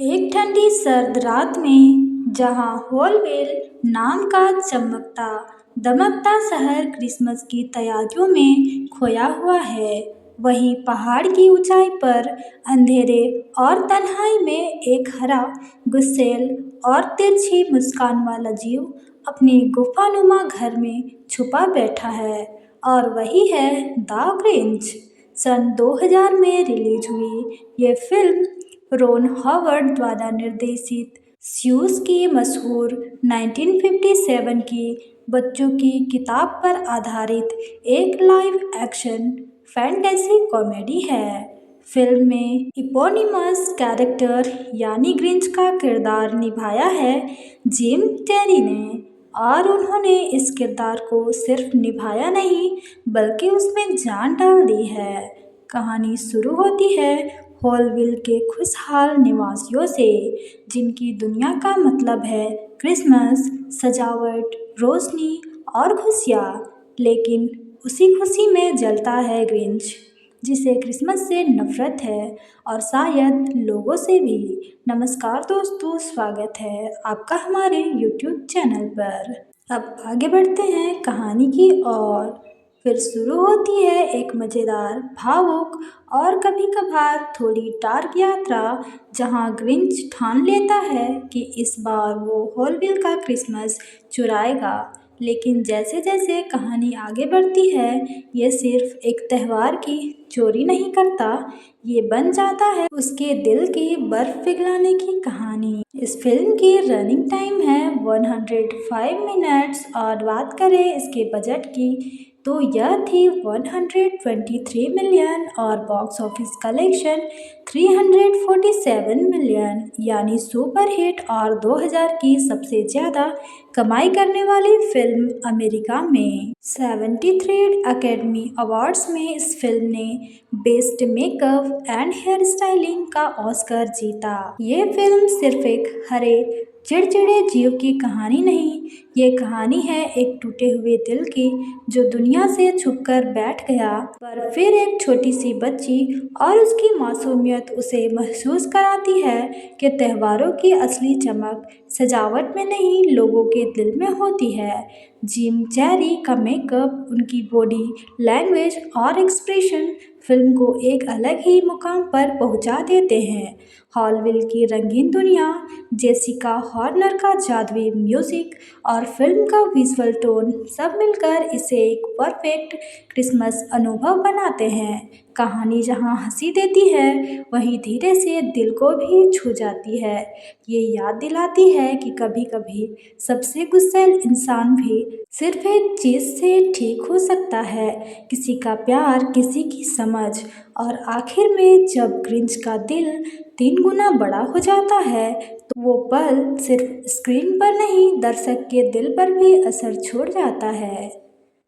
एक ठंडी सर्द रात में जहां होलवेल नाम का चमकता दमकता शहर क्रिसमस की तैयारियों में खोया हुआ है, वहीं पहाड़ की ऊंचाई पर अंधेरे और तन्हाई में एक हरा, गुस्सैल और तिरछी मुस्कान वाला जीव अपनी गुफानुमा घर में छुपा बैठा है। और वही है द ग्रिंच। सन 2000 में रिलीज हुई ये फिल्म रोन हॉवर्ड द्वारा निर्देशित स्यूस की मशहूर 1957 की बच्चों की किताब पर आधारित एक लाइव एक्शन फैंटेसी कॉमेडी है। फिल्म में इपोनिमस कैरेक्टर यानी ग्रिंच का किरदार निभाया है जिम कैरी ने, और उन्होंने इस किरदार को सिर्फ निभाया नहीं बल्कि उसमें जान डाल दी है। कहानी शुरू होती है हॉलविल के खुशहाल निवासियों से, जिनकी दुनिया का मतलब है क्रिसमस, सजावट, रोशनी और खुशियाँ। लेकिन उसी खुशी में जलता है ग्रिंच, जिसे क्रिसमस से नफरत है और शायद लोगों से भी। नमस्कार दोस्तों, स्वागत है आपका हमारे YouTube चैनल पर। अब आगे बढ़ते हैं कहानी की ओर। फिर शुरू होती है एक मज़ेदार, भावुक और कभी कभार थोड़ी डार्क यात्रा, जहां ग्रिंच ठान लेता है कि इस बार वो हॉलविल का क्रिसमस चुराएगा। लेकिन जैसे जैसे कहानी आगे बढ़ती है, ये सिर्फ एक त्यौहार की चोरी नहीं करता, ये बन जाता है उसके दिल की बर्फ पिघलाने की कहानी। इस फिल्म की रनिंग टाइम है 105 मिनट्स, और बात करें इसके बजट की तो यह थी 123 मिलियन और बॉक्स ऑफिस कलेक्शन 347 मिलियन, यानी सुपर हिट और 2000 की सबसे ज़्यादा कमाई करने वाली फिल्म अमेरिका में। 73 अकेडमी अवार्ड्स में इस फिल्म ने best makeup and hair styling का ऑस्कर जीता। ये फिल्म सिर्फ एक हरे चिड़चिड़े जीव की कहानी नहीं, ये कहानी है एक टूटे हुए दिल की जो दुनिया से छुपकर बैठ गया, पर फिर एक छोटी सी बच्ची और उसकी मासूमियत उसे महसूस कराती है कि त्योहारों की असली चमक सजावट में नहीं, लोगों के दिल में होती है। जिम कैरी का मेकअप, उनकी बॉडी लैंग्वेज और एक्सप्रेशन फिल्म को एक अलग ही मुकाम पर पहुंचा देते हैं। हॉलविल की रंगीन दुनिया, जेसिका हॉर्नर का जादुई म्यूजिक और फिल्म का विजुअल टोन सब मिलकर इसे एक परफेक्ट क्रिसमस अनुभव बनाते हैं। कहानी जहां हंसी देती है, वहीं धीरे से दिल को भी छू जाती है। ये याद दिलाती है कि कभी कभी सबसे गुस्सैल इंसान भी सिर्फ एक चीज़ से ठीक हो सकता है, किसी का प्यार, किसी की समझ। और आखिर में जब ग्रिंच का दिल 3 गुना बड़ा हो जाता है, तो वो पल सिर्फ स्क्रीन पर नहीं, दर्शक के दिल पर भी असर छोड़ जाता है।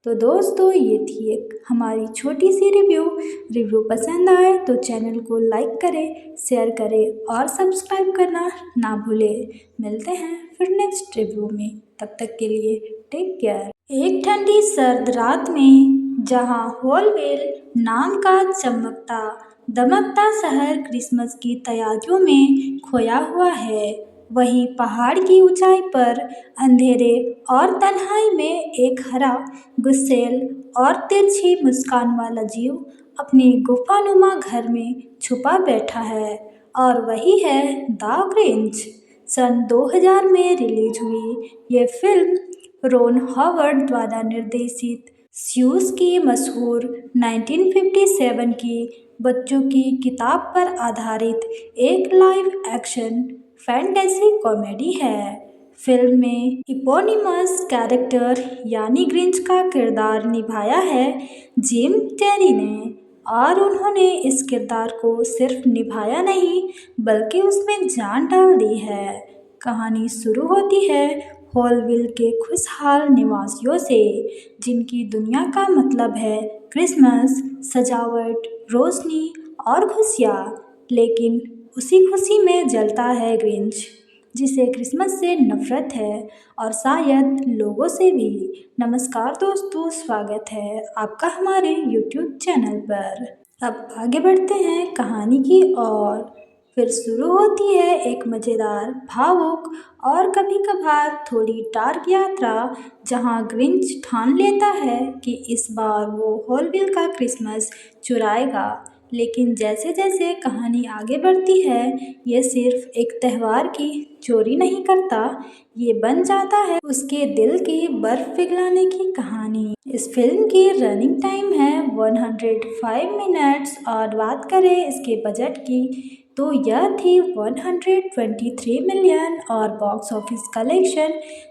तो दोस्तों, ये थी एक हमारी छोटी सी रिव्यू पसंद आए तो चैनल को लाइक करें, शेयर करें और सब्सक्राइब करना ना भूलें। मिलते हैं फिर नेक्स्ट रिव्यू में, तब तक के लिए टेक केयर। एक ठंडी सर्द रात में जहां होलवेल नाम का चमकता दमकता शहर क्रिसमस की तैयारियों में खोया हुआ है, वहीं पहाड़ की ऊंचाई पर अंधेरे और तन्हाई में एक हरा, गुस्सैल और तिरछी मुस्कान वाला जीव अपनी गुफानुमा घर में छुपा बैठा है। और वही है द ग्रिंच। सन 2000 में रिलीज हुई ये फिल्म रोन हॉवर्ड द्वारा निर्देशित स्यूस की मशहूर 1957 की बच्चों की किताब पर आधारित एक लाइव एक्शन फैंटेसी कॉमेडी है। फिल्म में इपोनिमस कैरेक्टर यानी ग्रिंच का किरदार निभाया है जिम कैरी ने, और उन्होंने इस किरदार को सिर्फ निभाया नहीं बल्कि उसमें जान डाल दी है। कहानी शुरू होती है हॉलविल के खुशहाल निवासियों से, जिनकी दुनिया का मतलब है क्रिसमस, सजावट, रोशनी और खुशियाँ। लेकिन उसी खुशी में जलता है ग्रिंच, जिसे क्रिसमस से नफरत है और शायद लोगों से भी। नमस्कार दोस्तों, स्वागत है आपका हमारे YouTube चैनल पर। अब आगे बढ़ते हैं कहानी की ओर। फिर शुरू होती है एक मज़ेदार, भावुक और कभी-कभार थोड़ी डार्क यात्रा, जहां ग्रिंच ठान लेता है कि इस बार वो होलविल का क्रिसमस चुराएगा। लेकिन जैसे-जैसे कहानी आगे बढ़ती है, ये सिर्फ एक त्योहार की चोरी नहीं करता, ये बन जाता है उसके दिल की बर्फ पिघलाने की कहानी। इस फिल्म की रनिंग टाइम है 105 मिनट्स और बात करें इसके बजट की, तो यह थी 123 मिलियन और बॉक्स ऑफिस कलेक्शन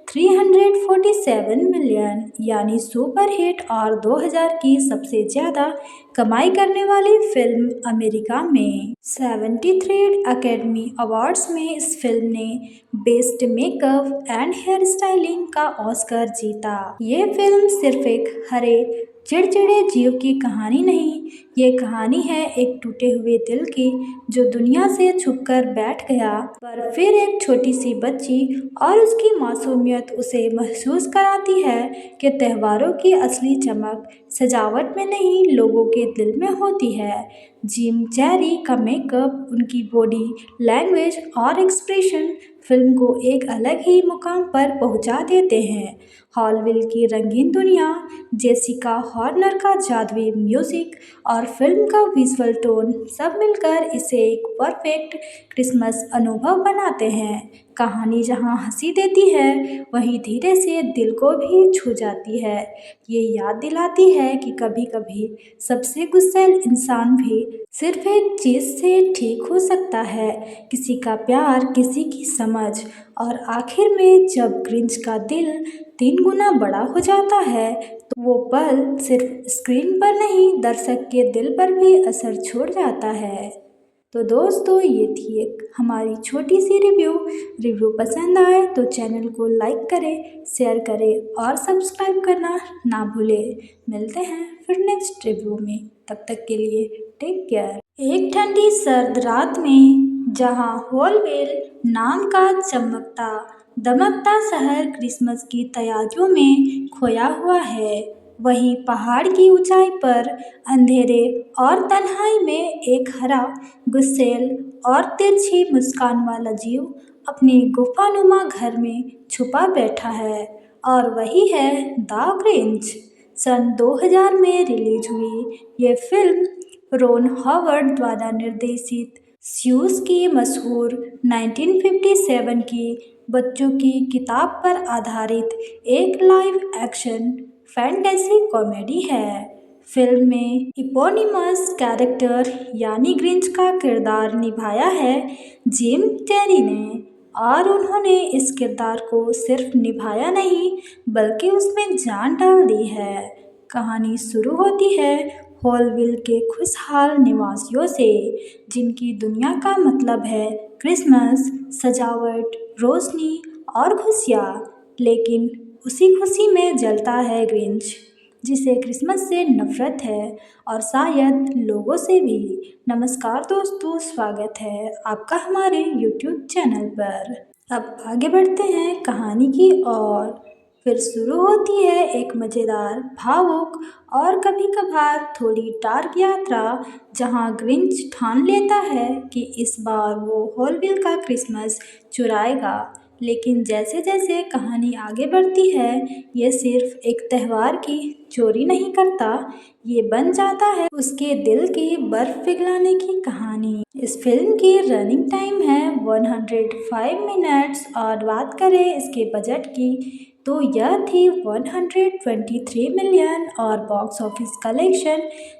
347 मिलियन, यानी सुपर हिट और 2000 की सबसे ज़्यादा कमाई करने वाली फिल्म अमेरिका में। 73 अकेडमी अवार्ड्स में इस फिल्म ने best makeup and hair styling का ऑस्कर जीता। ये फिल्म सिर्फ एक हरे चिड़चिड़े जीव की कहानी नहीं, ये कहानी है एक टूटे हुए दिल की जो दुनिया से छुपकर बैठ गया, पर फिर एक छोटी सी बच्ची और उसकी मासूमियत उसे महसूस कराती है कि त्योहारों की असली चमक सजावट में नहीं, लोगों के दिल में होती है। जिम कैरी का मेकअप, उनकी बॉडी लैंग्वेज और एक्सप्रेशन फिल्म को एक अलग ही मुकाम पर पहुंचा देते हैं। हॉलविल की रंगीन दुनिया, जेसिका हॉर्नर का जादुई म्यूजिक और फिल्म का विजुअल टोन सब मिलकर इसे एक परफेक्ट क्रिसमस अनुभव बनाते हैं। कहानी जहां हंसी देती है, वहीं धीरे से दिल को भी छू जाती है। ये याद दिलाती है कि कभी-कभी सबसे गुस्सैल इंसान भी सिर्फ एक चीज़ से ठीक हो सकता है, किसी का प्यार, किसी की समझ। और आखिर में जब ग्रिंच का दिल 3 गुना बड़ा हो जाता है, तो वो पल सिर्फ स्क्रीन पर नहीं, दर्शक के दिल पर भी असर छोड़ जाता है। तो दोस्तों, ये थी एक हमारी छोटी सी रिव्यू पसंद आए तो चैनल को लाइक करें, शेयर करें और सब्सक्राइब करना ना भूलें। मिलते हैं फिर नेक्स्ट रिव्यू में, तब तक के लिए टेक केयर। एक ठंडी सर्द रात में जहां होलवेल नाम का चमकता दमकता शहर क्रिसमस की तैयारियों में खोया हुआ है, वहीं पहाड़ की ऊंचाई पर अंधेरे और तन्हाई में एक हरा, गुस्सैल और तिरछी मुस्कान वाला जीव अपने गुफानुमा घर में छुपा बैठा है, और वही है द ग्रिंच। सन 2000 में रिलीज हुई ये फिल्म रोन हॉवर्ड द्वारा निर्देशित स्यूस की मशहूर 1957 की बच्चों की किताब पर आधारित एक लाइव एक्शन फैंटेसी कॉमेडी है। फिल्म में इपोनिमस कैरेक्टर यानी ग्रिंच का किरदार निभाया है जिम कैरी ने, और उन्होंने इस किरदार को सिर्फ निभाया नहीं, बल्कि उसमें जान डाल दी है। कहानी शुरू होती है हॉलविल के खुशहाल निवासियों से, जिनकी दुनिया का मतलब है क्रिसमस, सजावट, रोशनी और खुशियाँ। लेकिन उसी खुशी में जलता है ग्रिंच, जिसे क्रिसमस से नफरत है और शायद लोगों से भी। नमस्कार दोस्तों, स्वागत है आपका हमारे YouTube चैनल पर। अब आगे बढ़ते हैं कहानी की ओर। फिर शुरू होती है एक मज़ेदार, भावुक और कभी-कभार थोड़ी डार्क यात्रा, जहां ग्रिंच ठान लेता है कि इस बार वो होलविल का क्रिसमस चुराएगा। लेकिन जैसे-जैसे कहानी आगे बढ़ती है, ये सिर्फ एक त्योहार की चोरी नहीं करता, ये बन जाता है उसके दिल की बर्फ पिघलाने की कहानी। इस फिल्म की रनिंग टाइम है 105 मिनट्स और बात करें इसके बजट की, तो यह थी 123 मिलियन और बॉक्स ऑफिस कलेक्शन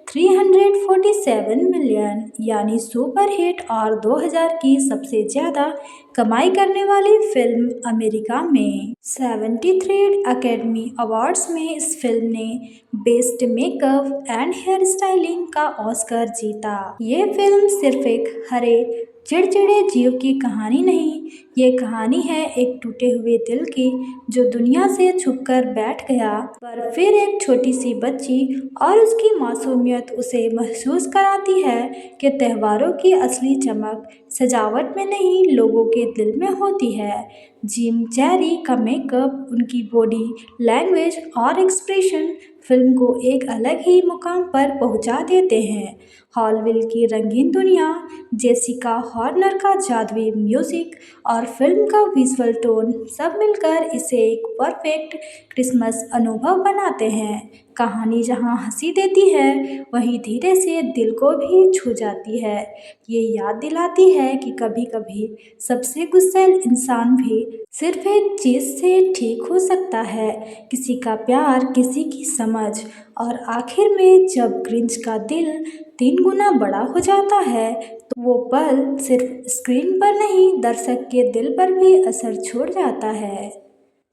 347 मिलियन, यानी सुपर हिट और 2000 की सबसे ज़्यादा कमाई करने वाली फिल्म अमेरिका में। 73 अकेडमी अवार्ड्स में इस फिल्म ने best makeup and hair styling का ऑस्कर जीता। ये फिल्म सिर्फ एक हरे चिड़चिड़े जीव की कहानी नहीं, ये कहानी है एक टूटे हुए दिल की जो दुनिया से छुपकर बैठ गया, पर फिर एक छोटी सी बच्ची और उसकी मासूमियत उसे महसूस कराती है कि त्योहारों की असली चमक सजावट में नहीं, लोगों के दिल में होती है। जिम कैरी का मेकअप, उनकी बॉडी लैंग्वेज और एक्सप्रेशन फिल्म को एक अलग ही मुकाम पर पहुंचा देते हैं। हॉलविल की रंगीन दुनिया, जेसिका हॉर्नर का जादुई म्यूजिक और फिल्म का विजुअल टोन सब मिलकर इसे एक परफेक्ट क्रिसमस अनुभव बनाते हैं। कहानी जहां हंसी देती है वहीं धीरे से दिल को भी छू जाती है। ये याद दिलाती है कि कभी कभी सबसे गुस्सैल इंसान भी सिर्फ एक चीज से ठीक हो सकता है, किसी का प्यार, किसी की समझ। और आखिर में जब ग्रिंच का दिल 3 गुना बड़ा हो जाता है तो वो पल सिर्फ स्क्रीन पर नहीं, दर्शक के दिल पर भी असर छोड़ जाता है।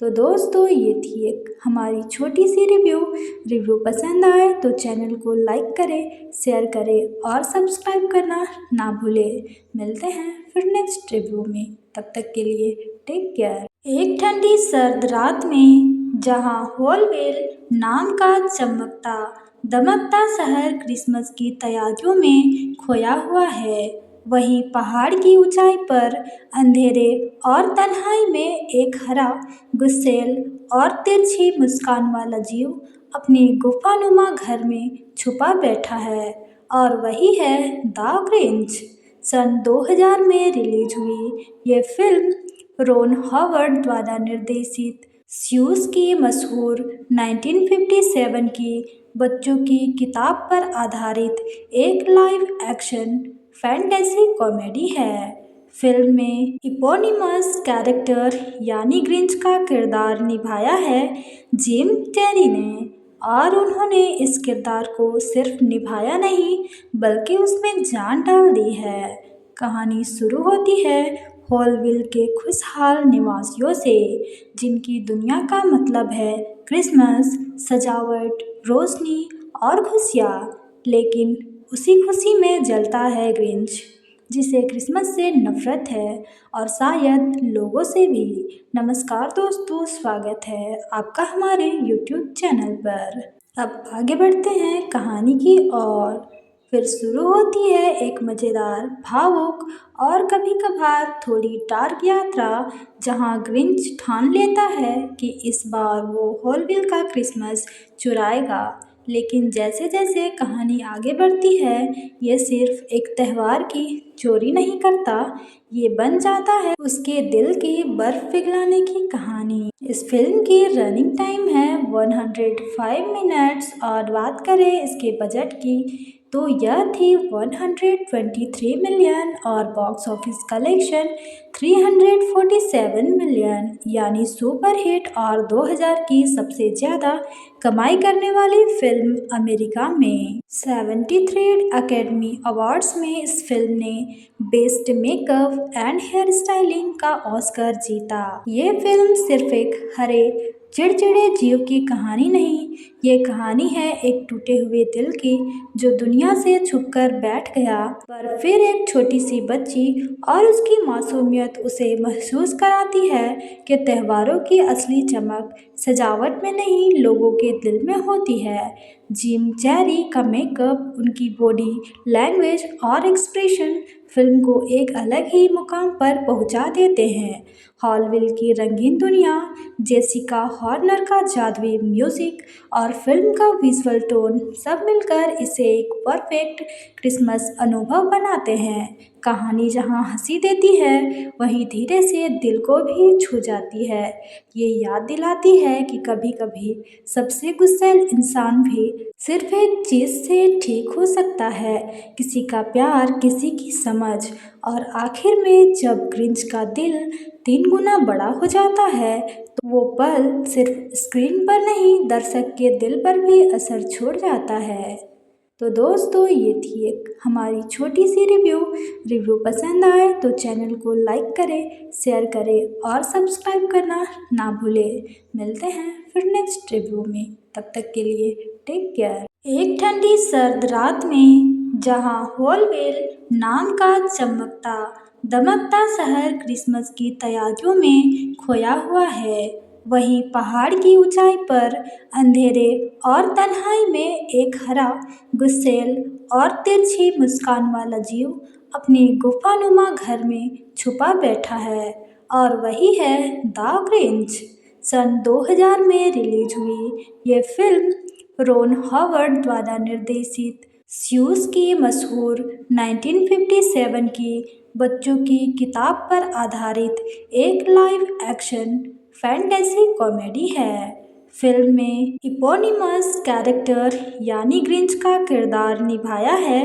तो दोस्तों, ये थी एक हमारी छोटी सी रिव्यू पसंद आए तो चैनल को लाइक करें, शेयर करें और सब्सक्राइब करना ना भूलें। मिलते हैं फिर नेक्स्ट रिव्यू में, तब तक के लिए टेक केयर। एक ठंडी सर्द रात में जहां होलवेल नाम का चमकता दमकता शहर क्रिसमस की तैयारियों में खोया हुआ है, वहीं पहाड़ की ऊंचाई पर अंधेरे और तन्हाई में एक हरा, गुस्सैल और तिरछी मुस्कान वाला जीव अपनी गुफानुमा घर में छुपा बैठा है। और वही है द ग्रिंच। सन 2000 में रिलीज हुई ये फिल्म रोन हॉवर्ड द्वारा निर्देशित स्यूस की मशहूर 1957 की बच्चों की किताब पर आधारित एक लाइव एक्शन फैंटेसी कॉमेडी है। फिल्म में इपोनिमस कैरेक्टर यानी ग्रिंच का किरदार निभाया है जिम कैरी ने, और उन्होंने इस किरदार को सिर्फ निभाया नहीं बल्कि उसमें जान डाल दी है। कहानी शुरू होती है हॉलविल के खुशहाल निवासियों से, जिनकी दुनिया का मतलब है क्रिसमस, सजावट, रोशनी और खुशियाँ। लेकिन उसी खुशी में जलता है ग्रिंच, जिसे क्रिसमस से नफरत है और शायद लोगों से भी। नमस्कार दोस्तों, स्वागत है आपका हमारे YouTube चैनल पर। अब आगे बढ़ते हैं कहानी की ओर। फिर शुरू होती है एक मज़ेदार, भावुक और कभी कभार थोड़ी डार्क यात्रा, जहां ग्रिंच ठान लेता है कि इस बार वो हॉलविल का क्रिसमस चुराएगा। लेकिन जैसे जैसे कहानी आगे बढ़ती है, ये सिर्फ एक त्यौहार की चोरी नहीं करता, ये बन जाता है उसके दिल की बर्फ पिघलाने की कहानी। इस फिल्म की रनिंग टाइम है 105 मिनट्स और बात करें इसके बजट की तो यह थी 123 मिलियन और बॉक्स ऑफिस कलेक्शन 347 मिलियन, यानी सुपर हिट और 2000 की सबसे ज़्यादा कमाई करने वाली फिल्म अमेरिका में। 73 अकेडमी अवार्ड्स में इस फिल्म ने best makeup and hair styling का ऑस्कर जीता। ये फिल्म सिर्फ एक हरे चिड़चिड़े जीव की कहानी नहीं, ये कहानी है एक टूटे हुए दिल की जो दुनिया से छुपकर बैठ गया, पर फिर एक छोटी सी बच्ची और उसकी मासूमियत उसे महसूस कराती है कि त्योहारों की असली चमक सजावट में नहीं, लोगों के दिल में होती है। जिम कैरी का मेकअप, उनकी बॉडी लैंग्वेज और एक्सप्रेशन फिल्म को एक अलग ही मुकाम पर पहुंचा देते हैं। हॉलविल की रंगीन दुनिया, जेसिका हॉर्नर का जादुई म्यूजिक और फिल्म का विजुअल टोन सब मिलकर इसे एक परफेक्ट क्रिसमस अनुभव बनाते हैं। कहानी जहां हंसी देती है वहीं धीरे से दिल को भी छू जाती है। ये याद दिलाती है कि कभी कभी सबसे गुस्सैल इंसान भी सिर्फ एक चीज से ठीक हो सकता है, किसी का प्यार, किसी की समझ। और आखिर में जब ग्रिंच का दिल 3 गुना बड़ा हो जाता है तो वो पल सिर्फ स्क्रीन पर नहीं, दर्शक के दिल पर भी असर छोड़ जाता है। तो दोस्तों, ये थी एक हमारी छोटी सी रिव्यू पसंद आए तो चैनल को लाइक करें, शेयर करें और सब्सक्राइब करना ना भूलें। मिलते हैं फिर नेक्स्ट रिव्यू में, तब तक के लिए टेक केयर। एक ठंडी सर्द रात में जहां होलवेल नाम का चमकता दमकता शहर क्रिसमस की तैयारियों में खोया हुआ है, वहीं पहाड़ की ऊंचाई पर अंधेरे और तन्हाई में एक हरा, गुस्सैल और तिरछी मुस्कान वाला जीव अपनी गुफानुमा घर में छुपा बैठा है। और वही है द ग्रिंच। सन 2000 में रिलीज हुई ये फिल्म रोन हॉवर्ड द्वारा निर्देशित स्यूस की मशहूर 1957 की बच्चों की किताब पर आधारित एक लाइव एक्शन फैंटेसी कॉमेडी है। फिल्म में इपोनिमस कैरेक्टर यानी ग्रिंच का किरदार निभाया है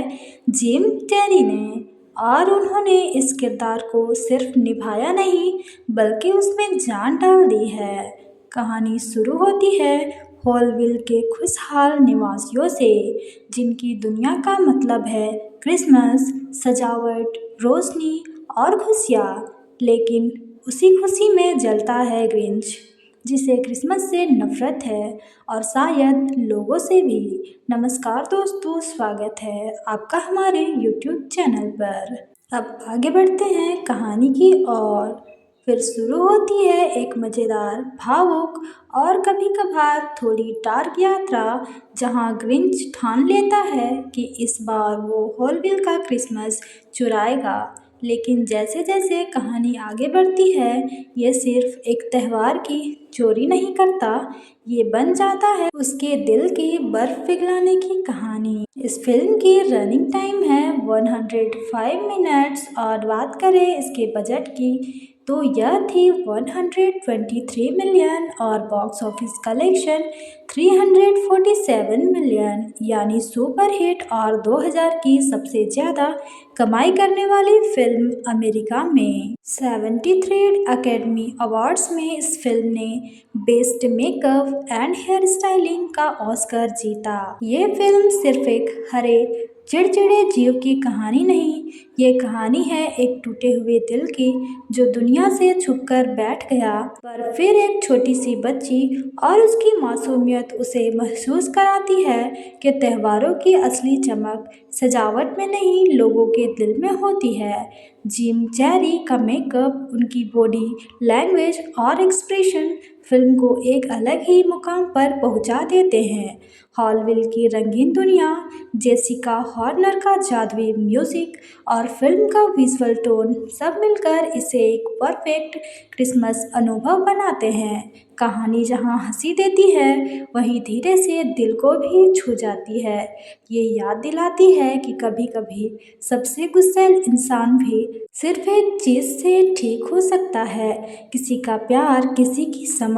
जिम कैरी ने, और उन्होंने इस किरदार को सिर्फ निभाया नहीं बल्कि उसमें जान डाल दी है। कहानी शुरू होती है हॉलविल के खुशहाल निवासियों से, जिनकी दुनिया का मतलब है क्रिसमस, सजावट, रोशनी और खुशियाँ। लेकिन उसी खुशी में जलता है ग्रिंच, जिसे क्रिसमस से नफरत है और शायद लोगों से भी। नमस्कार दोस्तों, स्वागत है आपका हमारे YouTube चैनल पर। अब आगे बढ़ते हैं कहानी की ओर। फिर शुरू होती है एक मज़ेदार, भावुक और कभी कभार थोड़ी डार्क यात्रा, जहां ग्रिंच ठान लेता है कि इस बार वो हॉलविल का क्रिसमस चुराएगा। लेकिन जैसे जैसे कहानी आगे बढ़ती है, ये सिर्फ एक त्यौहार की चोरी नहीं करता, ये बन जाता है उसके दिल की बर्फ पिघलाने की कहानी। इस फिल्म की रनिंग टाइम है 105 मिनट्स, और बात करें इसके बजट की तो यह थी 123 मिलियन और बॉक्स ऑफिस कलेक्शन 347 मिलियन, यानी सुपर हिट और 2000 की सबसे ज़्यादा कमाई करने वाली फिल्म अमेरिका में। 73 अकेडमी अवार्ड्स में इस फिल्म ने best makeup and hair styling का ऑस्कर जीता। ये फिल्म सिर्फ एक हरे चिड़चिड़े जीव की कहानी नहीं, ये कहानी है एक टूटे हुए दिल की, जो दुनिया से छुपकर बैठ गया, पर फिर एक छोटी सी बच्ची और उसकी मासूमियत उसे महसूस कराती है कि त्योहारों की असली चमक सजावट में नहीं, लोगों के दिल में होती है। जिम कैरी का मेकअप, उनकी बॉडी लैंग्वेज और एक्सप्रेशन फिल्म को एक अलग ही मुकाम पर पहुंचा देते हैं। हॉलविल की रंगीन दुनिया, जेसिका हॉर्नर का जादुई म्यूजिक और फिल्म का विजुअल टोन सब मिलकर इसे एक परफेक्ट क्रिसमस अनुभव बनाते हैं। कहानी जहां हंसी देती है, वहीं धीरे से दिल को भी छू जाती है। ये याद दिलाती है कि कभी कभी सबसे गुस्सैल इंसान भी सिर्फ एक चीज़ से ठीक हो सकता है, किसी का प्यार, किसी की समझ।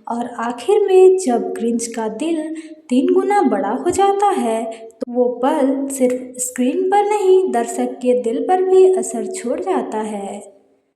और आखिर में जब ग्रिंच का दिल 3 गुना बड़ा हो जाता है, तो वो पल सिर्फ स्क्रीन पर नहीं, दर्शक के दिल पर भी असर छोड़ जाता है।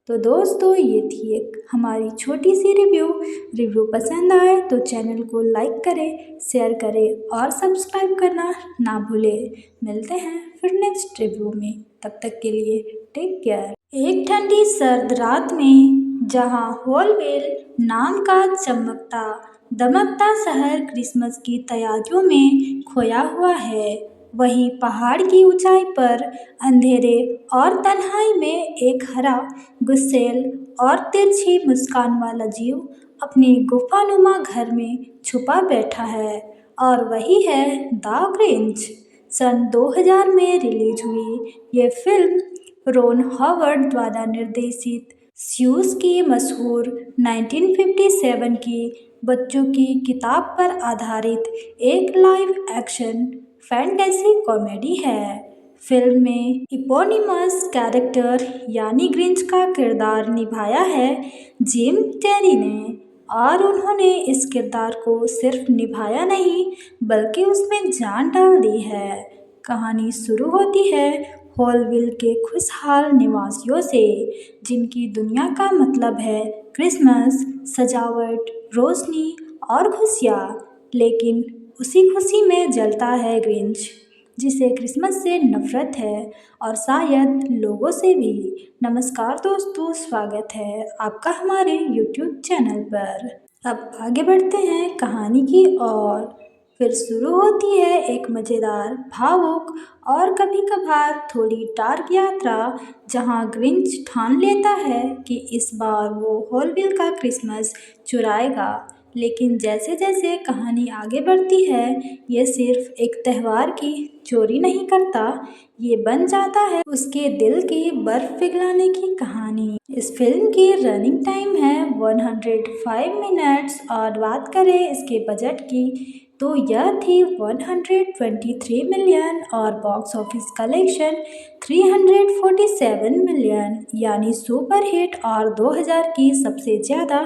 तो दोस्तों, ये थी एक हमारी छोटी सी रिव्यू पसंद आए तो चैनल को लाइक करें, शेयर करें और सब्सक्राइब करना ना भूलें। मिलते हैं फिर नेक्स्ट रिव्यू में, तब तक के लिए टेक केयर। एक ठंडी सर्द रात में जहां हॉलवेल नाम का चमकता दमकता शहर क्रिसमस की तैयारियों में खोया हुआ है, वहीं पहाड़ की ऊंचाई पर अंधेरे और तन्हाई में एक हरा, गुस्सैल और तिरछी मुस्कान वाला जीव अपनी गुफानुमा घर में छुपा बैठा है, और वही है द ग्रिंच। सन 2000 में रिलीज हुई ये फिल्म रोन हॉवर्ड द्वारा निर्देशित स्यूस की मशहूर 1957 की बच्चों की किताब पर आधारित एक लाइव एक्शन फैंटेसी कॉमेडी है। फिल्म में इपोनिमस कैरेक्टर यानी ग्रिंच का किरदार निभाया है जिम कैरी ने, और उन्होंने इस किरदार को सिर्फ निभाया नहीं बल्कि उसमें जान डाल दी है। कहानी शुरू होती है हॉलविल के खुशहाल निवासियों से, जिनकी दुनिया का मतलब है क्रिसमस, सजावट, रोशनी और खुशियाँ। लेकिन उसी खुशी में जलता है ग्रिंच, जिसे क्रिसमस से नफरत है और शायद लोगों से भी। नमस्कार दोस्तों, स्वागत है आपका हमारे YouTube चैनल पर। अब आगे बढ़ते हैं कहानी की ओर। फिर शुरू होती है एक मज़ेदार, भावुक और कभी कभार थोड़ी डार्क यात्रा, जहां ग्रिंच ठान लेता है कि इस बार वो हॉलविल का क्रिसमस चुराएगा। लेकिन जैसे जैसे कहानी आगे बढ़ती है, ये सिर्फ एक त्यौहार की चोरी नहीं करता, ये बन जाता है उसके दिल की बर्फ पिघलाने की कहानी। इस फिल्म की रनिंग टाइम है 105 मिनट्स, और बात करें इसके बजट की तो यह थी 123 मिलियन और बॉक्स ऑफिस कलेक्शन 347 मिलियन, यानी सुपर हिट और 2000 की सबसे ज़्यादा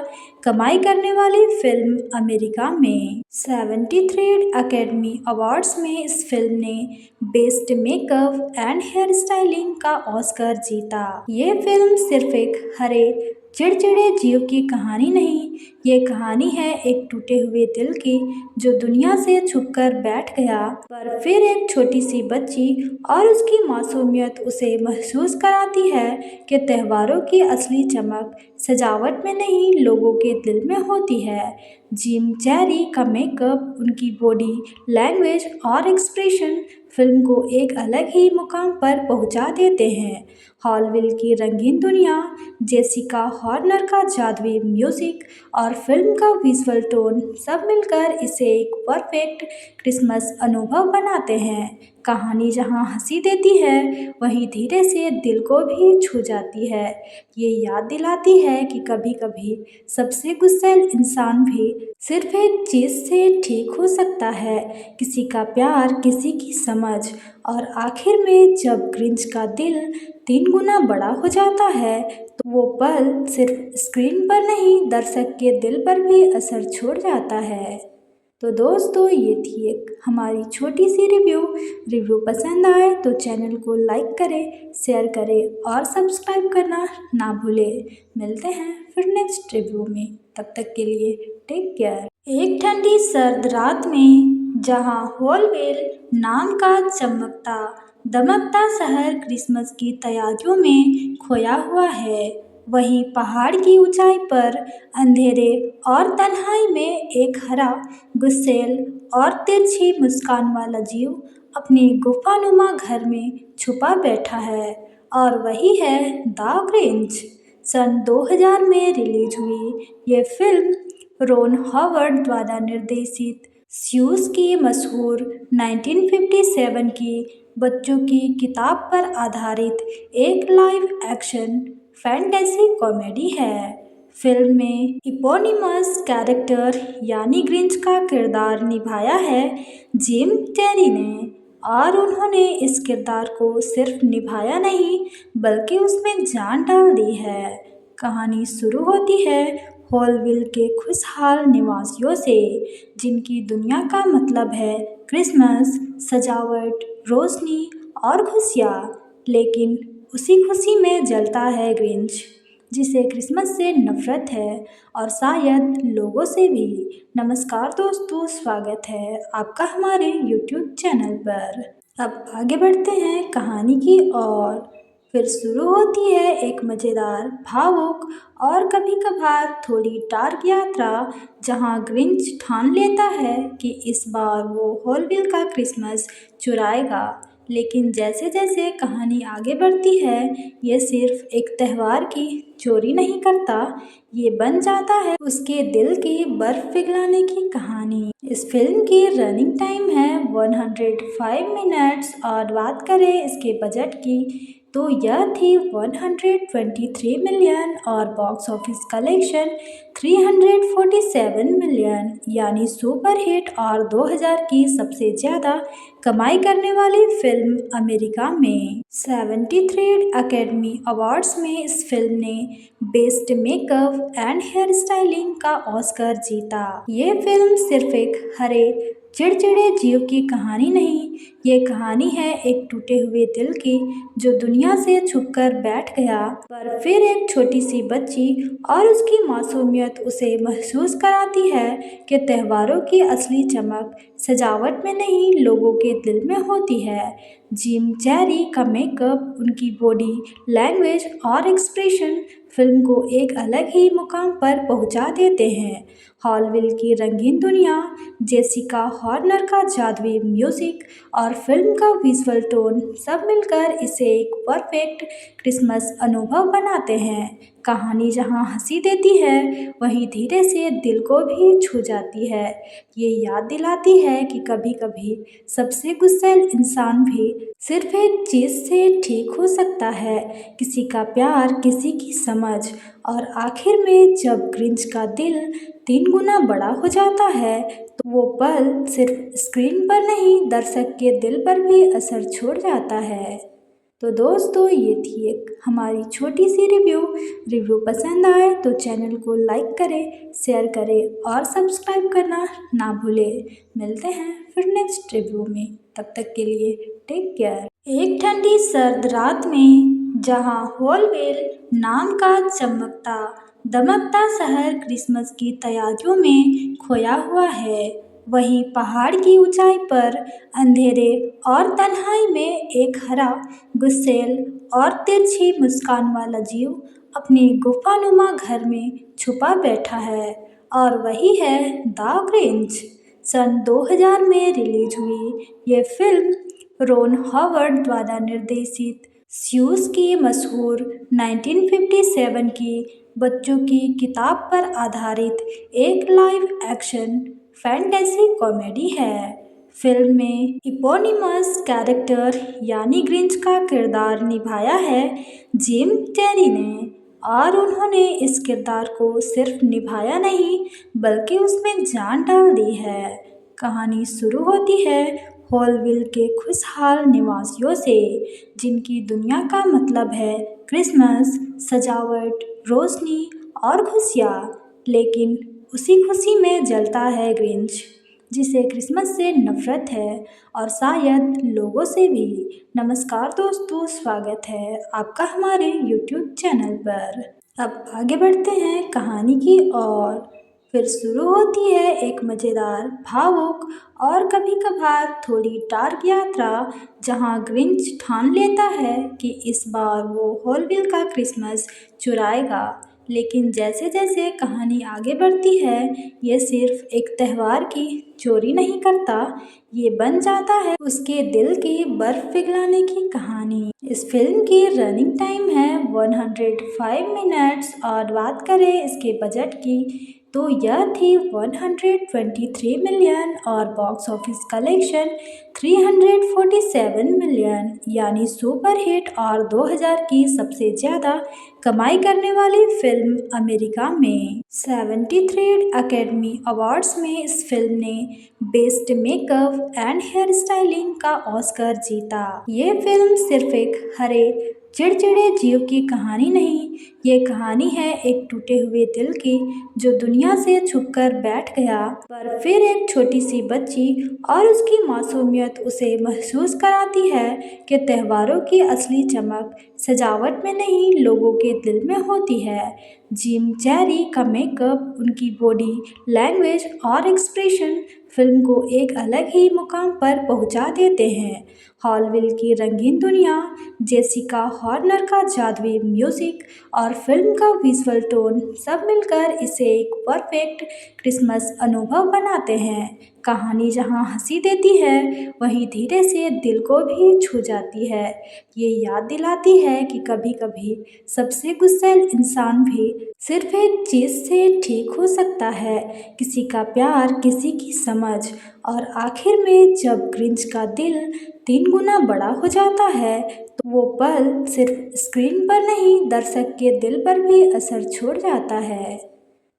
कमाई करने वाली फिल्म अमेरिका में। 73 अकेडमी अवार्ड्स में इस फिल्म ने best makeup and hair styling का ऑस्कर जीता। ये फिल्म सिर्फ एक हरे चिड़चिड़े जीव की कहानी नहीं, ये कहानी है एक टूटे हुए दिल की जो दुनिया से छुपकर बैठ गया, पर फिर एक छोटी सी बच्ची और उसकी मासूमियत उसे महसूस कराती है कि त्योहारों की असली चमक सजावट में नहीं, लोगों के दिल में होती है। जिम कैरी का मेकअप, उनकी बॉडी लैंग्वेज और एक्सप्रेशन फिल्म को एक अलग ही मुकाम पर पहुंचा देते हैं। हॉलविल की रंगीन दुनिया, जेसिका हॉर्नर का जादुई म्यूजिक और फिल्म का विजुअल टोन सब मिलकर इसे एक परफेक्ट क्रिसमस अनुभव बनाते हैं। कहानी जहां हंसी देती है वहीं धीरे से दिल को भी छू जाती है। ये याद दिलाती है कि कभी कभी सबसे गुस्सैल इंसान भी सिर्फ एक चीज़ से ठीक हो सकता है, किसी का प्यार, किसी की समझ। और आखिर में जब ग्रिंच का दिल 3 गुना बड़ा हो जाता है तो वो पल सिर्फ स्क्रीन पर नहीं, दर्शक के दिल पर भी असर छोड़ जाता है। तो दोस्तों, ये थी एक हमारी छोटी सी रिव्यू पसंद आए तो चैनल को लाइक करें, शेयर करें और सब्सक्राइब करना ना भूलें। मिलते हैं फिर नेक्स्ट रिव्यू में, तब तक के लिए टेक केयर। एक ठंडी सर्द रात में जहां होलवेल नाम का चमकता दमकता शहर क्रिसमस की तैयारियों में खोया हुआ है, वहीं पहाड़ की ऊंचाई पर अंधेरे और तन्हाई में एक हरा, गुस्सैल और तिरछी मुस्कान वाला जीव अपने गुफानुमा घर में छुपा बैठा है, और वही है द ग्रिंच। सन 2000 में रिलीज हुई ये फिल्म रोन हॉवर्ड द्वारा निर्देशित स्यूस की मशहूर 1957 की बच्चों की किताब पर आधारित एक लाइव एक्शन फैंटेसी कॉमेडी है। फिल्म में इपोनिमस कैरेक्टर यानी ग्रिंच का किरदार निभाया है जिम कैरी ने, और उन्होंने इस किरदार को सिर्फ निभाया नहीं बल्कि उसमें जान डाल दी है। कहानी शुरू होती है हॉलविल के खुशहाल निवासियों से, जिनकी दुनिया का मतलब है क्रिसमस, सजावट, रोशनी और खुशियाँ। लेकिन उसी खुशी में जलता है ग्रिंच, जिसे क्रिसमस से नफरत है और शायद लोगों से भी। नमस्कार दोस्तों, स्वागत है आपका हमारे YouTube चैनल पर। अब आगे बढ़ते हैं कहानी की ओर। फिर शुरू होती है एक मज़ेदार, भावुक और कभी कभार थोड़ी डार्क यात्रा, जहां ग्रिंच ठान लेता है कि इस बार वो हॉलविल का क्रिसमस चुराएगा। लेकिन जैसे जैसे कहानी आगे बढ़ती है, ये सिर्फ एक त्यौहार की चोरी नहीं करता, ये बन जाता है उसके दिल की बर्फ पिघलाने की कहानी। इस फिल्म की रनिंग टाइम है 105 मिनट्स, और बात करें इसके बजट की तो यह थी 123 मिलियन और बॉक्स ऑफिस कलेक्शन 347 मिलियन, यानी सुपर हिट और 2000 की सबसे ज़्यादा कमाई करने वाली फिल्म अमेरिका में। 73 अकेडमी अवार्ड्स में इस फिल्म ने best makeup and hair styling का ऑस्कर जीता। ये फिल्म सिर्फ एक हरे चिड़चिड़े जीव की कहानी नहीं, ये कहानी है एक टूटे हुए दिल की जो दुनिया से छुपकर बैठ गया, पर फिर एक छोटी सी बच्ची और उसकी मासूमियत उसे महसूस कराती है कि त्योहारों की असली चमक सजावट में नहीं, लोगों के दिल में होती है। जिम कैरी का मेकअप, उनकी बॉडी लैंग्वेज और एक्सप्रेशन फिल्म को एक अलग ही मुकाम पर पहुंचा देते हैं। हॉलविल की रंगीन दुनिया, जेसिका हॉर्नर का जादुई म्यूजिक और फिल्म का विजुअल टोन सब मिलकर इसे एक परफेक्ट क्रिसमस अनुभव बनाते हैं। कहानी जहां हंसी देती है वहीं धीरे से दिल को भी छू जाती है। ये याद दिलाती है कि कभी कभी सबसे गुस्सैल इंसान भी सिर्फ एक चीज़ से ठीक हो सकता है, किसी का प्यार, किसी की समझ। और आखिर में जब ग्रिंच का दिल 3 गुना बड़ा हो जाता है तो वो पल सिर्फ स्क्रीन पर नहीं, दर्शक के दिल पर भी असर छोड़ जाता है। तो दोस्तों, ये थी एक हमारी छोटी सी रिव्यू पसंद आए तो चैनल को लाइक करें, शेयर करें और सब्सक्राइब करना ना भूलें। मिलते हैं फिर नेक्स्ट रिव्यू में, तब तक के लिए टेक केयर। एक ठंडी सर्द रात में जहां होलवेल नाम का चमकता दमकता शहर क्रिसमस की तैयारियों में खोया हुआ है, वहीं पहाड़ की ऊंचाई पर अंधेरे और तन्हाई में एक हरा, गुस्सैल और तिरछी मुस्कान वाला जीव अपनी गुफानुमा घर में छुपा बैठा है, और वही है द ग्रिंच। सन 2000 में रिलीज हुई ये फिल्म रोन हॉवर्ड द्वारा निर्देशित स्यूस की मशहूर 1957 की बच्चों की किताब पर आधारित एक लाइव एक्शन फैंटेसी कॉमेडी है। फिल्म में इपोनिमस कैरेक्टर यानी ग्रिंच का किरदार निभाया है जिम कैरी ने, और उन्होंने इस किरदार को सिर्फ निभाया नहीं बल्कि उसमें जान डाल दी है। कहानी शुरू होती है हॉलविल के खुशहाल निवासियों से, जिनकी दुनिया का मतलब है क्रिसमस, सजावट, रोशनी और खुशियाँ। लेकिन उसी खुशी में जलता है ग्रिंच, जिसे क्रिसमस से नफरत है और शायद लोगों से भी। नमस्कार दोस्तों, स्वागत है आपका हमारे YouTube चैनल पर। अब आगे बढ़ते हैं कहानी की ओर। फिर शुरू होती है एक मज़ेदार, भावुक और कभी कभार थोड़ी डार्क यात्रा, जहां ग्रिंच ठान लेता है कि इस बार वो होलविल का क्रिसमस चुराएगा। लेकिन जैसे जैसे कहानी आगे बढ़ती है, ये सिर्फ एक त्यौहार की चोरी नहीं करता, ये बन जाता है उसके दिल की बर्फ पिघलाने की कहानी। इस फिल्म की रनिंग टाइम है 105 मिनट्स, और बात करें इसके बजट की तो यह थी 123 मिलियन और बॉक्स ऑफिस कलेक्शन 347 मिलियन, यानी सुपर हिट और 2000 की सबसे ज़्यादा कमाई करने वाली फिल्म अमेरिका में। 73 अकेडमी अवार्ड्स में इस फिल्म ने best makeup and hair styling का ऑस्कर जीता। ये फिल्म सिर्फ एक हरे चिड़चिड़े जीव की कहानी नहीं, ये कहानी है एक टूटे हुए दिल की, जो दुनिया से छुपकर बैठ गया, पर फिर एक छोटी सी बच्ची और उसकी मासूमियत उसे महसूस कराती है कि त्योहारों की असली चमक सजावट में नहीं, लोगों के दिल में होती है। जिम कैरी का मेकअप, उनकी बॉडी लैंग्वेज और एक्सप्रेशन फिल्म को एक अलग ही मुकाम पर पहुंचा देते हैं। हॉलविल की रंगीन दुनिया, जेसिका हॉर्नर का जादुई म्यूजिक और फिल्म का विजुअल टोन सब मिलकर इसे एक परफेक्ट क्रिसमस अनुभव बनाते हैं। कहानी जहां हंसी देती है, वहीं धीरे से दिल को भी छू जाती है। ये याद दिलाती है कि कभी कभी सबसे गुस्सैल इंसान भी सिर्फ एक चीज़ से ठीक हो सकता है, किसी का प्यार, किसी की समझ। और आखिर में जब ग्रिंच का दिल 3 गुना बड़ा हो जाता है, तो वो पल सिर्फ स्क्रीन पर नहीं, दर्शक के दिल पर भी असर छोड़ जाता है।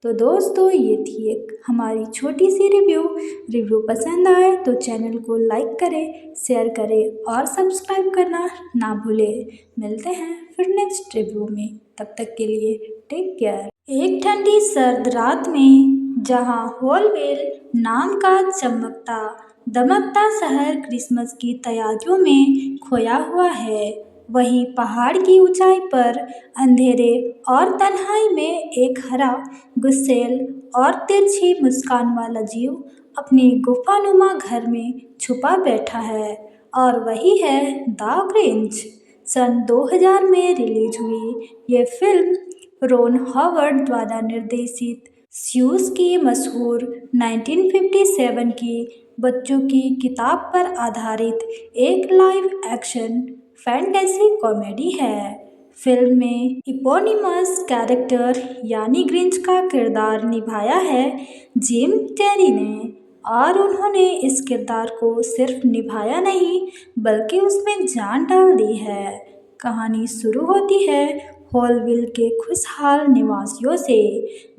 तो दोस्तों, ये थी एक हमारी छोटी सी रिव्यू पसंद आए तो चैनल को लाइक करें, शेयर करें और सब्सक्राइब करना ना भूलें। मिलते हैं फिर नेक्स्ट रिव्यू में, तब तक के लिए टेक केयर। एक ठंडी सर्द रात में जहां होलवेल नाम का चमकता दमकता शहर क्रिसमस की तैयारियों में खोया हुआ है, वहीं पहाड़ की ऊंचाई पर अंधेरे और तन्हाई में एक हरा, गुस्सैल और तिरछी मुस्कान वाला जीव अपनी गुफानुमा घर में छुपा बैठा है, और वही है द ग्रिंच। सन 2000 में रिलीज हुई ये फिल्म रोन हॉवर्ड द्वारा निर्देशित स्यूस की मशहूर 1957 की बच्चों की किताब पर आधारित एक लाइव एक्शन फैंटेसी कॉमेडी है। फिल्म में इपोनिमस कैरेक्टर यानी ग्रिंच का किरदार निभाया है जिम कैरी ने, और उन्होंने इस किरदार को सिर्फ निभाया नहीं बल्कि उसमें जान डाल दी है। कहानी शुरू होती है हॉलविल के खुशहाल निवासियों से,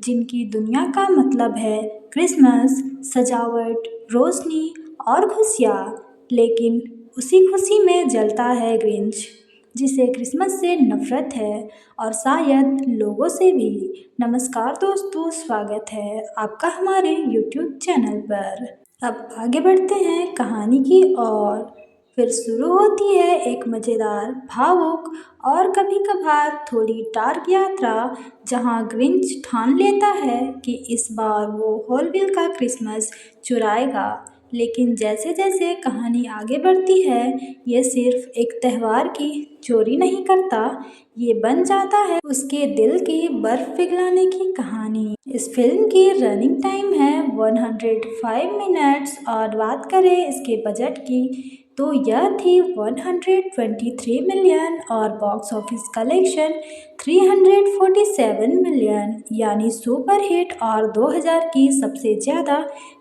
जिनकी दुनिया का मतलब है क्रिसमस, सजावट, रोशनी और खुशियाँ। लेकिन उसी खुशी में जलता है ग्रिंच, जिसे क्रिसमस से नफरत है और शायद लोगों से भी। नमस्कार दोस्तों, स्वागत है आपका हमारे YouTube चैनल पर। अब आगे बढ़ते हैं कहानी की ओर। फिर शुरू होती है एक मज़ेदार, भावुक और कभी कभार थोड़ी डार्क यात्रा, जहां ग्रिंच ठान लेता है कि इस बार वो हॉलविल का क्रिसमस चुराएगा। लेकिन जैसे जैसे कहानी आगे बढ़ती है, ये सिर्फ एक त्योहार की चोरी नहीं करता, ये बन जाता है उसके दिल की बर्फ पिघलाने की कहानी। इस फिल्म की रनिंग टाइम है 105 मिनट्स और बात करें इसके बजट की तो यह थी 123 मिलियन और बॉक्स ऑफिस कलेक्शन 347 मिलियन, यानी सुपर हिट और 2000 की सबसे ज़्यादा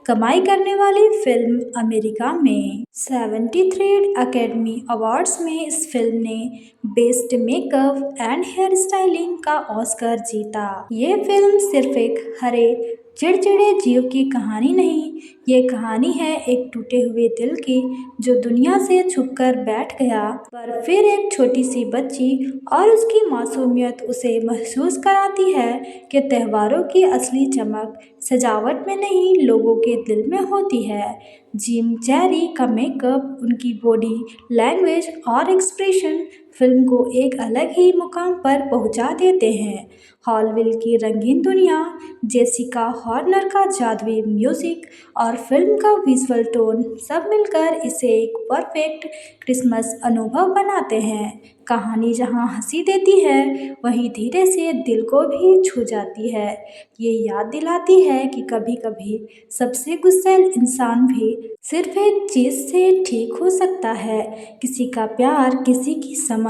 कमाई करने वाली फिल्म अमेरिका में। 73 अकेडमी अवार्ड्स में इस फिल्म ने best makeup and hair styling का ऑस्कर जीता। ये फिल्म सिर्फ एक हरे चिड़चिड़े जीव की कहानी नहीं, ये कहानी है एक टूटे हुए दिल की, जो दुनिया से छुपकर बैठ गया, पर फिर एक छोटी सी बच्ची और उसकी मासूमियत उसे महसूस कराती है कि त्योहारों की असली चमक सजावट में नहीं, लोगों के दिल में होती है। जिम कैरी का मेकअप, उनकी बॉडी लैंग्वेज और एक्सप्रेशन फिल्म को एक अलग ही मुकाम पर पहुंचा देते हैं। हॉलविल की रंगीन दुनिया, जेसिका हॉर्नर का जादुई म्यूजिक और फिल्म का विजुअल टोन सब मिलकर इसे एक परफेक्ट क्रिसमस अनुभव बनाते हैं। कहानी जहां हंसी देती है, वहीं धीरे से दिल को भी छू जाती है। ये याद दिलाती है कि कभी कभी सबसे गुस्सैल इंसान भी सिर्फ एक चीज़ से ठीक हो सकता है, किसी का प्यार, किसी की समझ।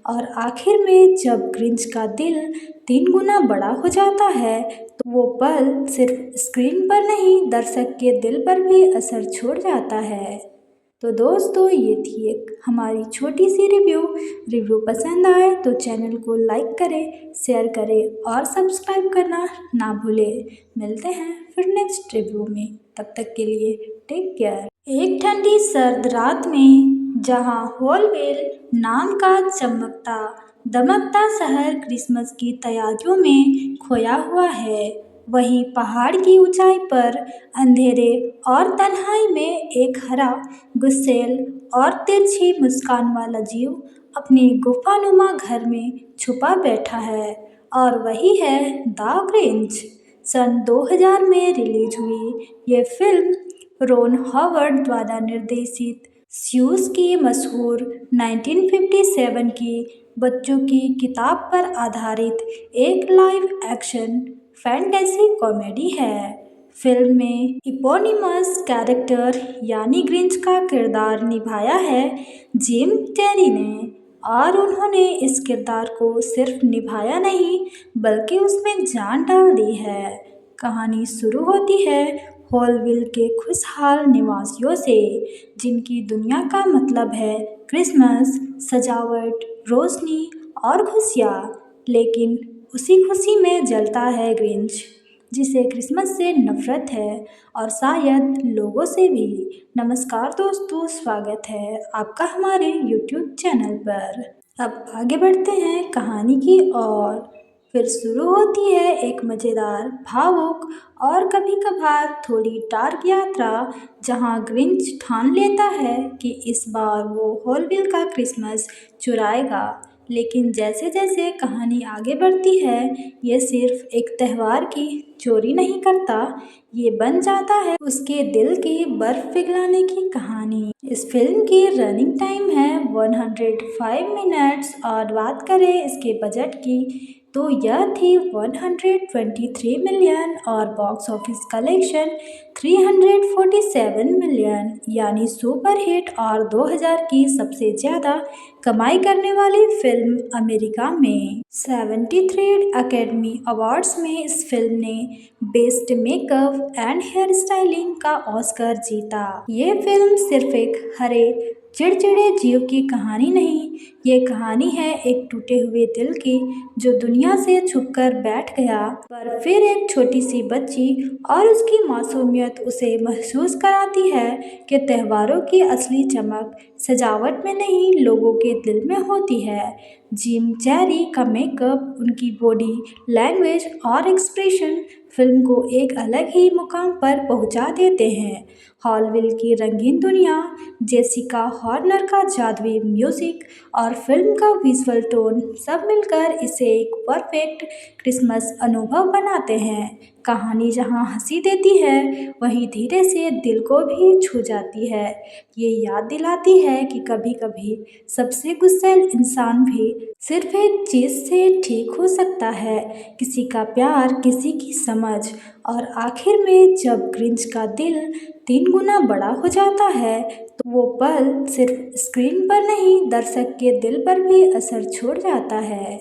और आखिर में जब ग्रिंच का दिल 3 गुना बड़ा हो जाता है, तो वो पल सिर्फ स्क्रीन पर नहीं, दर्शक के दिल पर भी असर छोड़ जाता है। तो दोस्तों, ये थी एक हमारी छोटी सी रिव्यू पसंद आए तो चैनल को लाइक करें, शेयर करें और सब्सक्राइब करना ना भूलें। मिलते हैं फिर नेक्स्ट रिव्यू में, तब तक के लिए टेक केयर। एक ठंडी सर्द रात में जहां हॉलवेल नाम का चमकता दमकता शहर क्रिसमस की तैयारियों में खोया हुआ है, वहीं पहाड़ की ऊंचाई पर अंधेरे और तन्हाई में एक हरा, गुस्सैल और तिरछी मुस्कान वाला जीव अपनी गुफानुमा घर में छुपा बैठा है, और वही है द ग्रिंच। सन 2000 में रिलीज हुई ये फिल्म रोन हॉवर्ड द्वारा निर्देशित स्यूस की मशहूर 1957 की बच्चों की किताब पर आधारित एक लाइव एक्शन फैंटेसी कॉमेडी है। फिल्म में इपोनिमस कैरेक्टर यानी ग्रिंच का किरदार निभाया है जिम कैरी ने, और उन्होंने इस किरदार को सिर्फ निभाया नहीं, बल्कि उसमें जान डाल दी है। कहानी शुरू होती है हॉलविल के खुशहाल निवासियों से, जिनकी दुनिया का मतलब है क्रिसमस, सजावट, रोशनी और खुशियाँ। लेकिन उसी खुशी में जलता है ग्रिंच, जिसे क्रिसमस से नफरत है और शायद लोगों से भी। नमस्कार दोस्तों, स्वागत है आपका हमारे YouTube चैनल पर। अब आगे बढ़ते हैं कहानी की ओर। फिर शुरू होती है एक मज़ेदार, भावुक और कभी कभार थोड़ी डार्क यात्रा, जहां ग्रिंच ठान लेता है कि इस बार वो हॉलविल का क्रिसमस चुराएगा। लेकिन जैसे जैसे कहानी आगे बढ़ती है, ये सिर्फ एक त्योहार की चोरी नहीं करता, ये बन जाता है उसके दिल की बर्फ पिघलाने की कहानी। इस फिल्म की रनिंग टाइम है 105 मिनट्स और बात करें इसके बजट की तो यह थी 123 मिलियन और बॉक्स ऑफिस कलेक्शन 347 मिलियन, यानी सुपर हिट और 2000 की सबसे ज़्यादा कमाई करने वाली फिल्म अमेरिका में। 73 अकेडमी अवार्ड्स में इस फिल्म ने best makeup and hair styling का ऑस्कर जीता। ये फिल्म सिर्फ एक हरे चिड़चिड़े जीव की कहानी नहीं, ये कहानी है एक टूटे हुए दिल की जो दुनिया से छुपकर बैठ गया। पर फिर एक छोटी सी बच्ची और उसकी मासूमियत उसे महसूस कराती है कि त्योहारों की असली चमक सजावट में नहीं, लोगों के दिल में होती है। जिम कैरी का मेकअप, उनकी बॉडी लैंग्वेज और एक्सप्रेशन फिल्म को एक अलग ही मुकाम पर पहुंचा देते हैं। हॉलविल की रंगीन दुनिया, जेसिका हॉर्नर का जादुई म्यूजिक और फिल्म का विजुअल टोन सब मिलकर इसे एक परफेक्ट क्रिसमस अनुभव बनाते हैं। कहानी जहां हंसी देती है वहीं धीरे से दिल को भी छू जाती है। ये याद दिलाती है कि कभी कभी सबसे गुस्सैल इंसान भी सिर्फ एक चीज से ठीक हो सकता है, किसी का प्यार, किसी की समझ। और आखिर में जब ग्रिंच का दिल 3 गुना बड़ा हो जाता है तो वो पल सिर्फ स्क्रीन पर नहीं, दर्शक के दिल पर भी असर छोड़ जाता है।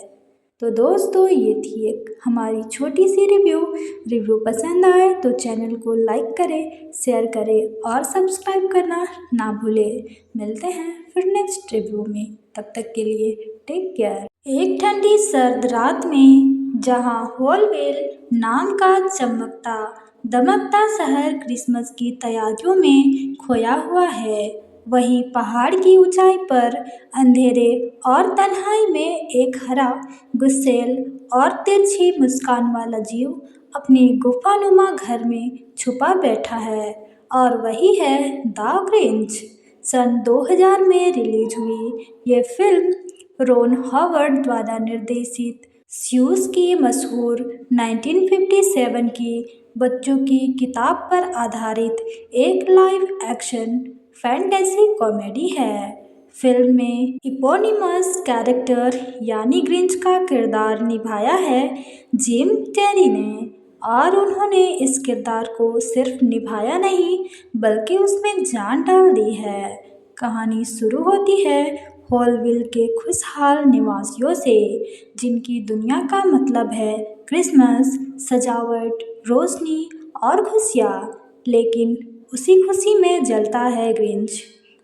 तो दोस्तों, ये थी एक हमारी छोटी सी रिव्यू पसंद आए तो चैनल को लाइक करें, शेयर करें और सब्सक्राइब करना ना भूलें। मिलते हैं फिर नेक्स्ट रिव्यू में, तब तक के लिए टेक केयर। एक ठंडी सर्द रात में जहां होलवेल नाम का चमकता दमकता शहर क्रिसमस की तैयारियों में खोया हुआ है, वहीं पहाड़ की ऊंचाई पर अंधेरे और तन्हाई में एक हरा, गुस्सैल और तिरछी मुस्कान वाला जीव अपनी गुफानुमा घर में छुपा बैठा है। और वही है द ग्रिंच। सन 2000 में रिलीज हुई ये फिल्म रोन हॉवर्ड द्वारा निर्देशित स्यूस की मशहूर 1957 की बच्चों की किताब पर आधारित एक लाइव एक्शन फैंटेसी कॉमेडी है। फिल्म में इपोनिमस कैरेक्टर यानी ग्रिंच का किरदार निभाया है जिम कैरी ने, और उन्होंने इस किरदार को सिर्फ निभाया नहीं बल्कि उसमें जान डाल दी है। कहानी शुरू होती है हॉलविल के खुशहाल निवासियों से, जिनकी दुनिया का मतलब है क्रिसमस, सजावट, रोशनी और खुशियाँ। लेकिन उसी खुशी में जलता है ग्रिंच,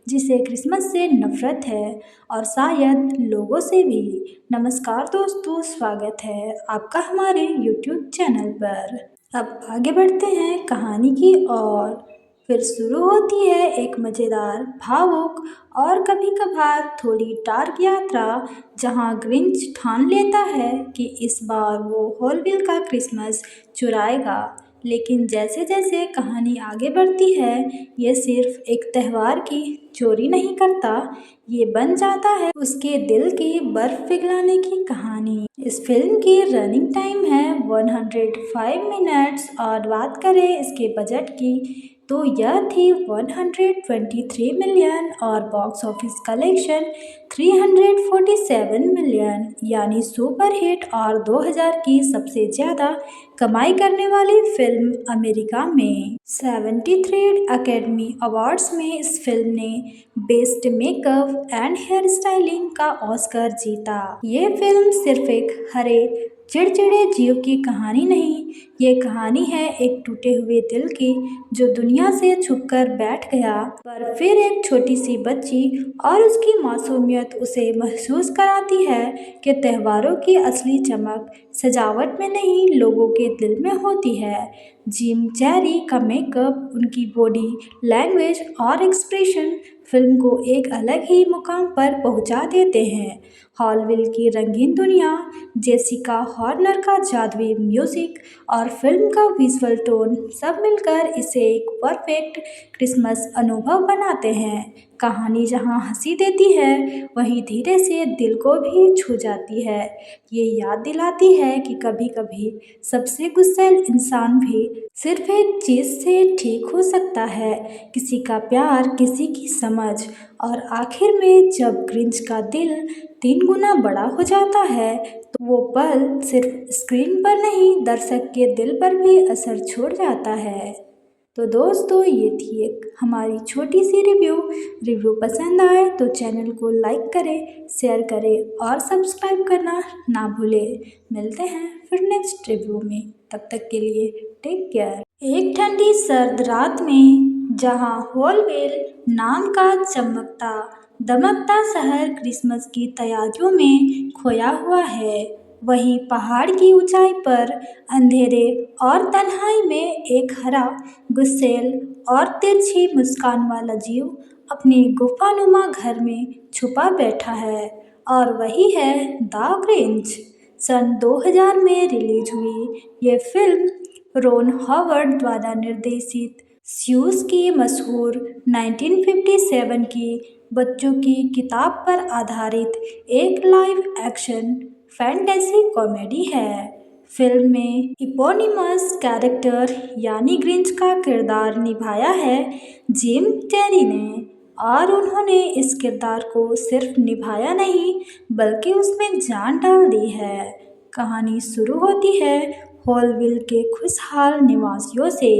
जिसे क्रिसमस से नफरत है और शायद लोगों से भी। नमस्कार दोस्तों, स्वागत है आपका हमारे यूट्यूब चैनल पर। अब आगे बढ़ते हैं कहानी की ओर। फिर शुरू होती है एक मज़ेदार, भावुक और कभी कभार थोड़ी डार्क यात्रा, जहां ग्रिंच ठान लेता है कि इस बार वो हॉलविल का क्रिसमस चुराएगा। लेकिन जैसे जैसे कहानी आगे बढ़ती है, ये सिर्फ एक त्यौहार की चोरी नहीं करता, ये बन जाता है उसके दिल की बर्फ पिघलाने की कहानी। इस फिल्म की रनिंग टाइम है 105 मिनट्स और बात करें इसके बजट की तो यह थी 123 मिलियन और बॉक्स ऑफिस कलेक्शन 347 मिलियन, यानी सुपर हिट और 2000 की सबसे ज़्यादा कमाई करने वाली फिल्म अमेरिका में। 73 अकेडमी अवार्ड्स में इस फिल्म ने best makeup and hair styling का ऑस्कर जीता। ये फिल्म सिर्फ एक हरे चिड़चिड़े जीव की कहानी नहीं, ये कहानी है एक टूटे हुए दिल की जो दुनिया से छुपकर बैठ गया। पर फिर एक छोटी सी बच्ची और उसकी मासूमियत उसे महसूस कराती है कि त्योहारों की असली चमक सजावट में नहीं, लोगों के दिल में होती है। जिम कैरी का मेकअप, उनकी बॉडी लैंग्वेज और एक्सप्रेशन फिल्म को एक अलग ही मुकाम पर पहुंचा देते हैं। हॉलविल की रंगीन दुनिया, जेसिका हॉर्नर का जादुई म्यूजिक और फिल्म का विजुअल टोन सब मिलकर इसे एक परफेक्ट क्रिसमस अनुभव बनाते हैं। कहानी जहां हंसी देती है वहीं धीरे से दिल को भी छू जाती है। ये याद दिलाती है कि कभी कभी सबसे गुस्सैल इंसान भी सिर्फ एक चीज से ठीक हो सकता है, किसी का प्यार, किसी की समझ। और आखिर में जब ग्रिंच का दिल 3 गुना बड़ा हो जाता है तो वो पल सिर्फ स्क्रीन पर नहीं, दर्शक के दिल पर भी असर छोड़ जाता है। तो दोस्तों, ये थी एक हमारी छोटी सी रिव्यू पसंद आए तो चैनल को लाइक करें, शेयर करें और सब्सक्राइब करना ना भूलें। मिलते हैं फिर नेक्स्ट रिव्यू में, तब तक के लिए टेक केयर। एक ठंडी सर्द रात में जहाँ होलवेल नाम का चमकता दमकता शहर क्रिसमस की तैयारियों में खोया हुआ है, वहीं पहाड़ की ऊंचाई पर अंधेरे और तन्हाई में एक हरा, गुस्सैल और तिरछी मुस्कान वाला जीव अपनी गुफानुमा घर में छुपा बैठा है, और वही है द ग्रिंच। सन 2000 में रिलीज हुई ये फिल्म रोन हॉवर्ड द्वारा निर्देशित स्यूस की मशहूर 1957 की बच्चों की किताब पर आधारित एक लाइव एक्शन फैंटेसी कॉमेडी है। फिल्म में इपोनिमस कैरेक्टर यानी ग्रिंच का किरदार निभाया है जिम कैरी ने, और उन्होंने इस किरदार को सिर्फ निभाया नहीं बल्कि उसमें जान डाल दी है। कहानी शुरू होती है हॉलविल के खुशहाल निवासियों से,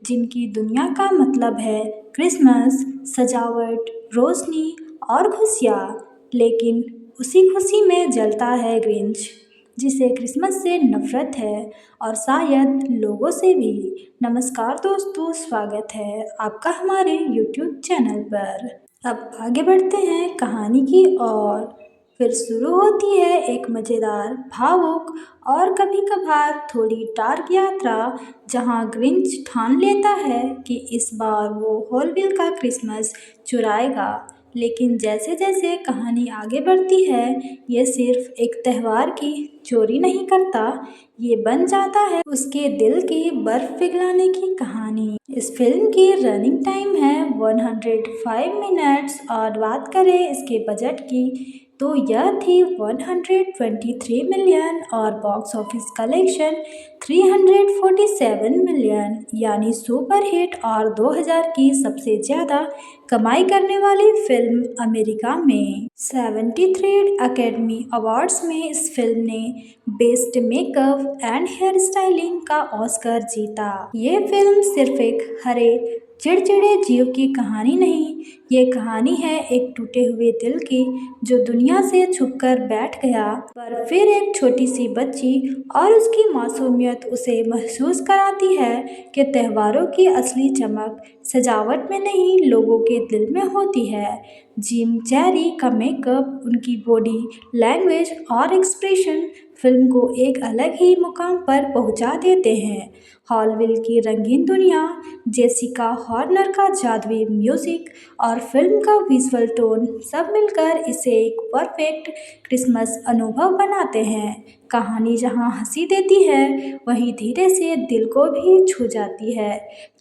जिनकी दुनिया का मतलब है क्रिसमस, सजावट, रोशनी और खुशियाँ। लेकिन उसी खुशी में जलता है ग्रिंच, जिसे क्रिसमस से नफरत है और शायद लोगों से भी। नमस्कार दोस्तों, स्वागत है आपका हमारे यूट्यूब चैनल पर। अब आगे बढ़ते हैं कहानी की ओर। फिर शुरू होती है एक मज़ेदार, भावुक और कभी कभार थोड़ी डार्क यात्रा, जहां ग्रिंच ठान लेता है कि इस बार वो होलविल का क्रिसमस चुराएगा। लेकिन जैसे जैसे कहानी आगे बढ़ती है, ये सिर्फ एक त्यौहार की चोरी नहीं करता, ये बन जाता है उसके दिल की बर्फ पिघलाने की कहानी। इस फिल्म की रनिंग टाइम है 105 मिनट्स, और बात करें इसके बजट की तो यह थी 123 मिलियन और बॉक्स ऑफिस कलेक्शन 347 मिलियन, यानी सुपर हिट और 2000 की सबसे ज़्यादा कमाई करने वाली फिल्म अमेरिका में। 73 एकेडमी अवार्ड्स में इस फिल्म ने best makeup and hair styling का ऑस्कर जीता। ये फिल्म सिर्फ एक हरे चिड़चिड़े जीव की कहानी नहीं, ये कहानी है एक टूटे हुए दिल की, जो दुनिया से छुपकर बैठ गया, पर फिर एक छोटी सी बच्ची और उसकी मासूमियत उसे महसूस कराती है कि त्योहारों की असली चमक सजावट में नहीं, लोगों के दिल में होती है। जिम कैरी का मेकअप, उनकी बॉडी लैंग्वेज और एक्सप्रेशन फिल्म को एक अलग ही मुकाम पर पहुंचा देते हैं। हॉलविल की रंगीन दुनिया, जेसिका हॉर्नर का जादुई म्यूजिक और फिल्म का विजुअल टोन सब मिलकर इसे एक परफेक्ट क्रिसमस अनुभव बनाते हैं। कहानी जहां हंसी देती है, वहीं धीरे से दिल को भी छू जाती है।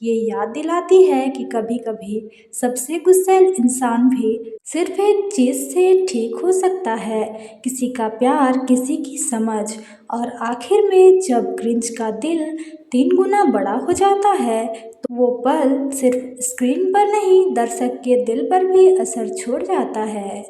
ये याद दिलाती है कि कभी कभी सबसे गुस्सैल इंसान भी सिर्फ एक चीज़ से ठीक हो सकता है, किसी का प्यार, किसी की समझ। और आखिर में जब ग्रिंच का दिल 3 गुना बड़ा हो जाता है, तो वो पल सिर्फ स्क्रीन पर नहीं, दर्शक के दिल पर भी असर छोड़ जाता है।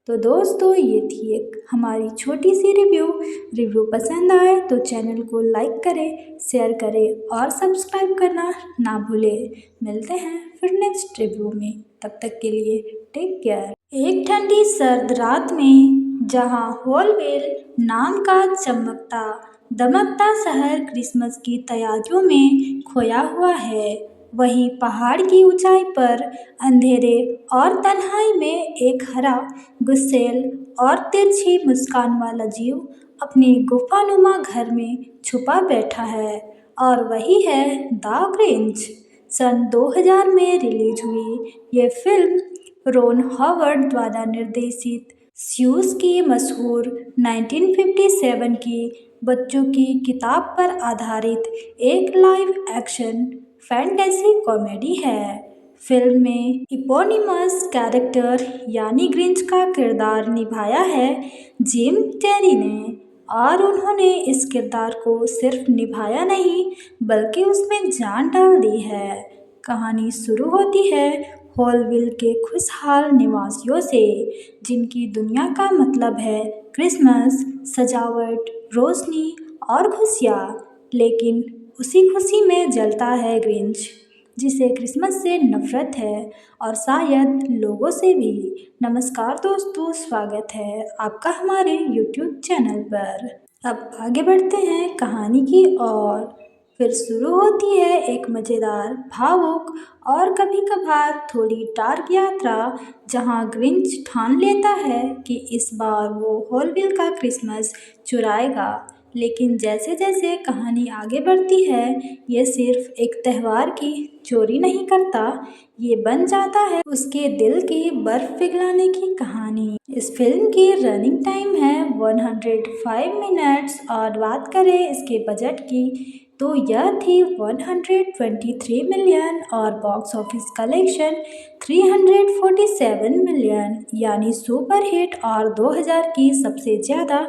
तो दोस्तों, ये थी एक हमारी छोटी सी रिव्यू पसंद आए तो चैनल को लाइक करें, शेयर करें और सब्सक्राइब करना ना भूलें। मिलते हैं फिर नेक्स्ट रिव्यू में, तब तक के लिए टेक केयर। एक ठंडी सर्द रात में जहां होलवेल नाम का चमकता दमकता शहर क्रिसमस की तैयारियों में खोया हुआ है, वहीं पहाड़ की ऊंचाई पर अंधेरे और तन्हाई में एक हरा, गुस्सैल और तिरछी मुस्कान वाला जीव अपनी गुफानुमा घर में छुपा बैठा है, और वही है द ग्रिंच। सन 2000 में रिलीज हुई ये फिल्म रोन हॉवर्ड द्वारा निर्देशित स्यूस की मशहूर 1957 की बच्चों की किताब पर आधारित एक लाइव एक्शन फैंटेसी कॉमेडी है। फिल्म में इपोनिमस कैरेक्टर यानी ग्रिंच का किरदार निभाया है जिम कैरी ने, और उन्होंने इस किरदार को सिर्फ निभाया नहीं बल्कि उसमें जान डाल दी है। कहानी शुरू होती है हॉलविल के खुशहाल निवासियों से, जिनकी दुनिया का मतलब है क्रिसमस, सजावट, रोशनी और खुशियाँ। लेकिन उसी खुशी में जलता है ग्रिंच, जिसे क्रिसमस से नफरत है और शायद लोगों से भी। नमस्कार दोस्तों, स्वागत है आपका हमारे यूट्यूब चैनल पर। अब आगे बढ़ते हैं कहानी की ओर। फिर शुरू होती है एक मज़ेदार, भावुक और कभी कभार थोड़ी डार्क यात्रा, जहां ग्रिंच ठान लेता है कि इस बार वो होलविल का क्रिसमस चुराएगा। लेकिन जैसे जैसे कहानी आगे बढ़ती है, ये सिर्फ एक त्योहार की चोरी नहीं करता, ये बन जाता है उसके दिल की बर्फ पिघलाने की कहानी। इस फिल्म की रनिंग टाइम है 105 मिनट्स, और बात करें इसके बजट की तो यह थी 123 मिलियन और बॉक्स ऑफिस कलेक्शन 347 मिलियन, यानी सुपर हिट और 2000 की सबसे ज़्यादा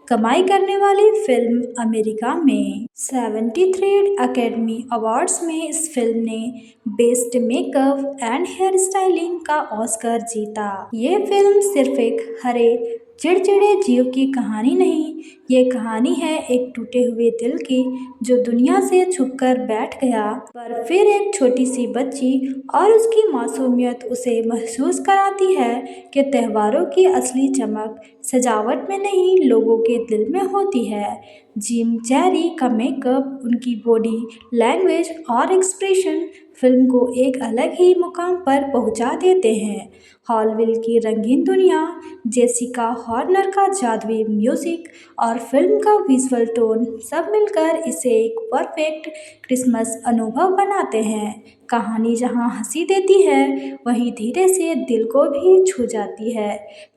कमाई करने वाली फिल्म अमेरिका में। 73 अकेडमी अवार्ड्स में इस फिल्म ने best makeup and hair styling का ऑस्कर जीता। ये फिल्म सिर्फ एक हरे चिड़चिड़े जीव की कहानी नहीं, ये कहानी है एक टूटे हुए दिल की, जो दुनिया से छुपकर बैठ गया, पर फिर एक छोटी सी बच्ची और उसकी मासूमियत उसे महसूस कराती है कि त्योहारों की असली चमक सजावट में नहीं, लोगों के दिल में होती है। जिम कैरी का मेकअप, उनकी बॉडी लैंग्वेज और एक्सप्रेशन फिल्म को एक अलग ही मुकाम पर पहुंचा देते हैं। हॉलविल की रंगीन दुनिया, जेसिका हॉर्नर का जादुई म्यूजिक और फिल्म का विजुअल टोन सब मिलकर इसे एक परफेक्ट क्रिसमस अनुभव बनाते हैं। कहानी जहां हंसी देती है, वहीं धीरे से दिल को भी छू जाती है।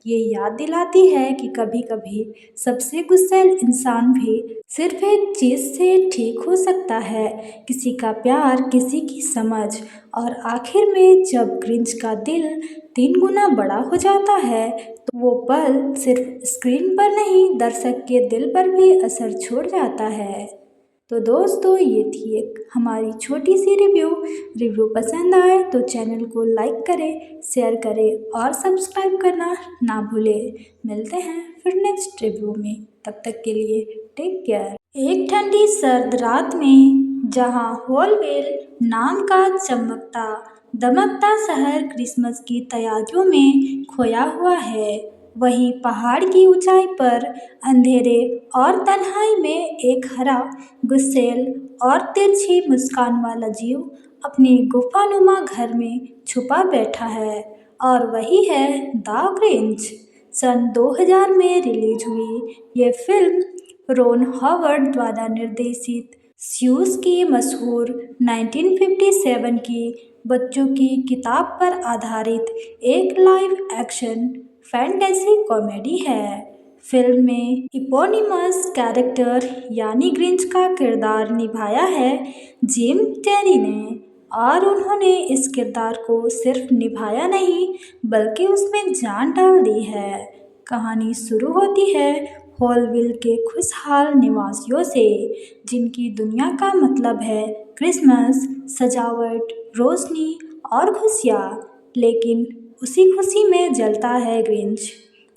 ये याद दिलाती है कि कभी कभी सबसे गुस्सैल इंसान भी सिर्फ एक चीज़ से ठीक हो सकता है, किसी का प्यार, किसी की समझ। और आखिर में जब ग्रिंच का दिल 3 गुना बड़ा हो जाता है, तो वो पल सिर्फ स्क्रीन पर नहीं, दर्शक के दिल पर भी असर छोड़ जाता है। तो दोस्तों, ये थी एक हमारी छोटी सी रिव्यू पसंद आए तो चैनल को लाइक करें, शेयर करें और सब्सक्राइब करना ना भूलें। मिलते हैं फिर नेक्स्ट रिव्यू में, तब तक के लिए टेक केयर। एक ठंडी सर्द रात में जहां होलवेल नाम का चमकता दमकता शहर क्रिसमस की तैयारियों में खोया हुआ है, वहीं पहाड़ की ऊंचाई पर अंधेरे और तन्हाई में एक हरा, गुस्सैल और तिरछी मुस्कान वाला जीव अपनी गुफानुमा घर में छुपा बैठा है, और वही है द ग्रिंच। सन 2000 में रिलीज हुई ये फिल्म रोन हॉवर्ड द्वारा निर्देशित स्यूस की मशहूर 1957 की बच्चों की किताब पर आधारित एक लाइव एक्शन फैंटेसी कॉमेडी है। फिल्म में इपोनिमस कैरेक्टर यानी ग्रिंच का किरदार निभाया है जिम कैरी ने, और उन्होंने इस किरदार को सिर्फ निभाया नहीं, बल्कि उसमें जान डाल दी है। कहानी शुरू होती है हॉलविल के खुशहाल निवासियों से, जिनकी दुनिया का मतलब है क्रिसमस, सजावट, रोशनी और खुशियाँ। लेकिन उसी खुशी में जलता है ग्रिंच,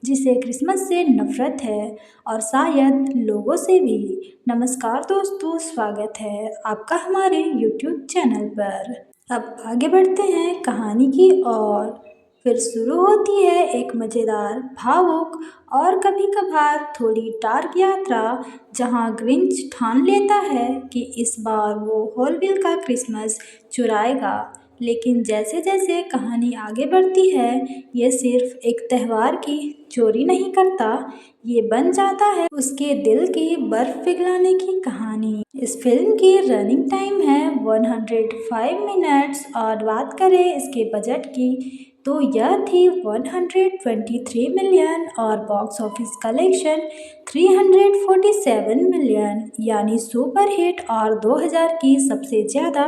जिसे क्रिसमस से नफरत है और शायद लोगों से भी। नमस्कार दोस्तों, स्वागत है आपका हमारे यूट्यूब चैनल पर। अब आगे बढ़ते हैं कहानी की ओर। फिर शुरू होती है एक मज़ेदार, भावुक और कभी कभार थोड़ी डार्क यात्रा, जहां ग्रिंच ठान लेता है कि इस बार वो होलविल का क्रिसमस चुराएगा। लेकिन जैसे जैसे कहानी आगे बढ़ती है, ये सिर्फ एक त्योहार की चोरी नहीं करता, ये बन जाता है उसके दिल की बर्फ पिघलाने की कहानी। इस फिल्म की रनिंग टाइम है 105 मिनट्स, और बात करें इसके बजट की तो यह थी 123 मिलियन और बॉक्स ऑफिस कलेक्शन 347 मिलियन, यानी सुपर हिट और 2000 की सबसे ज़्यादा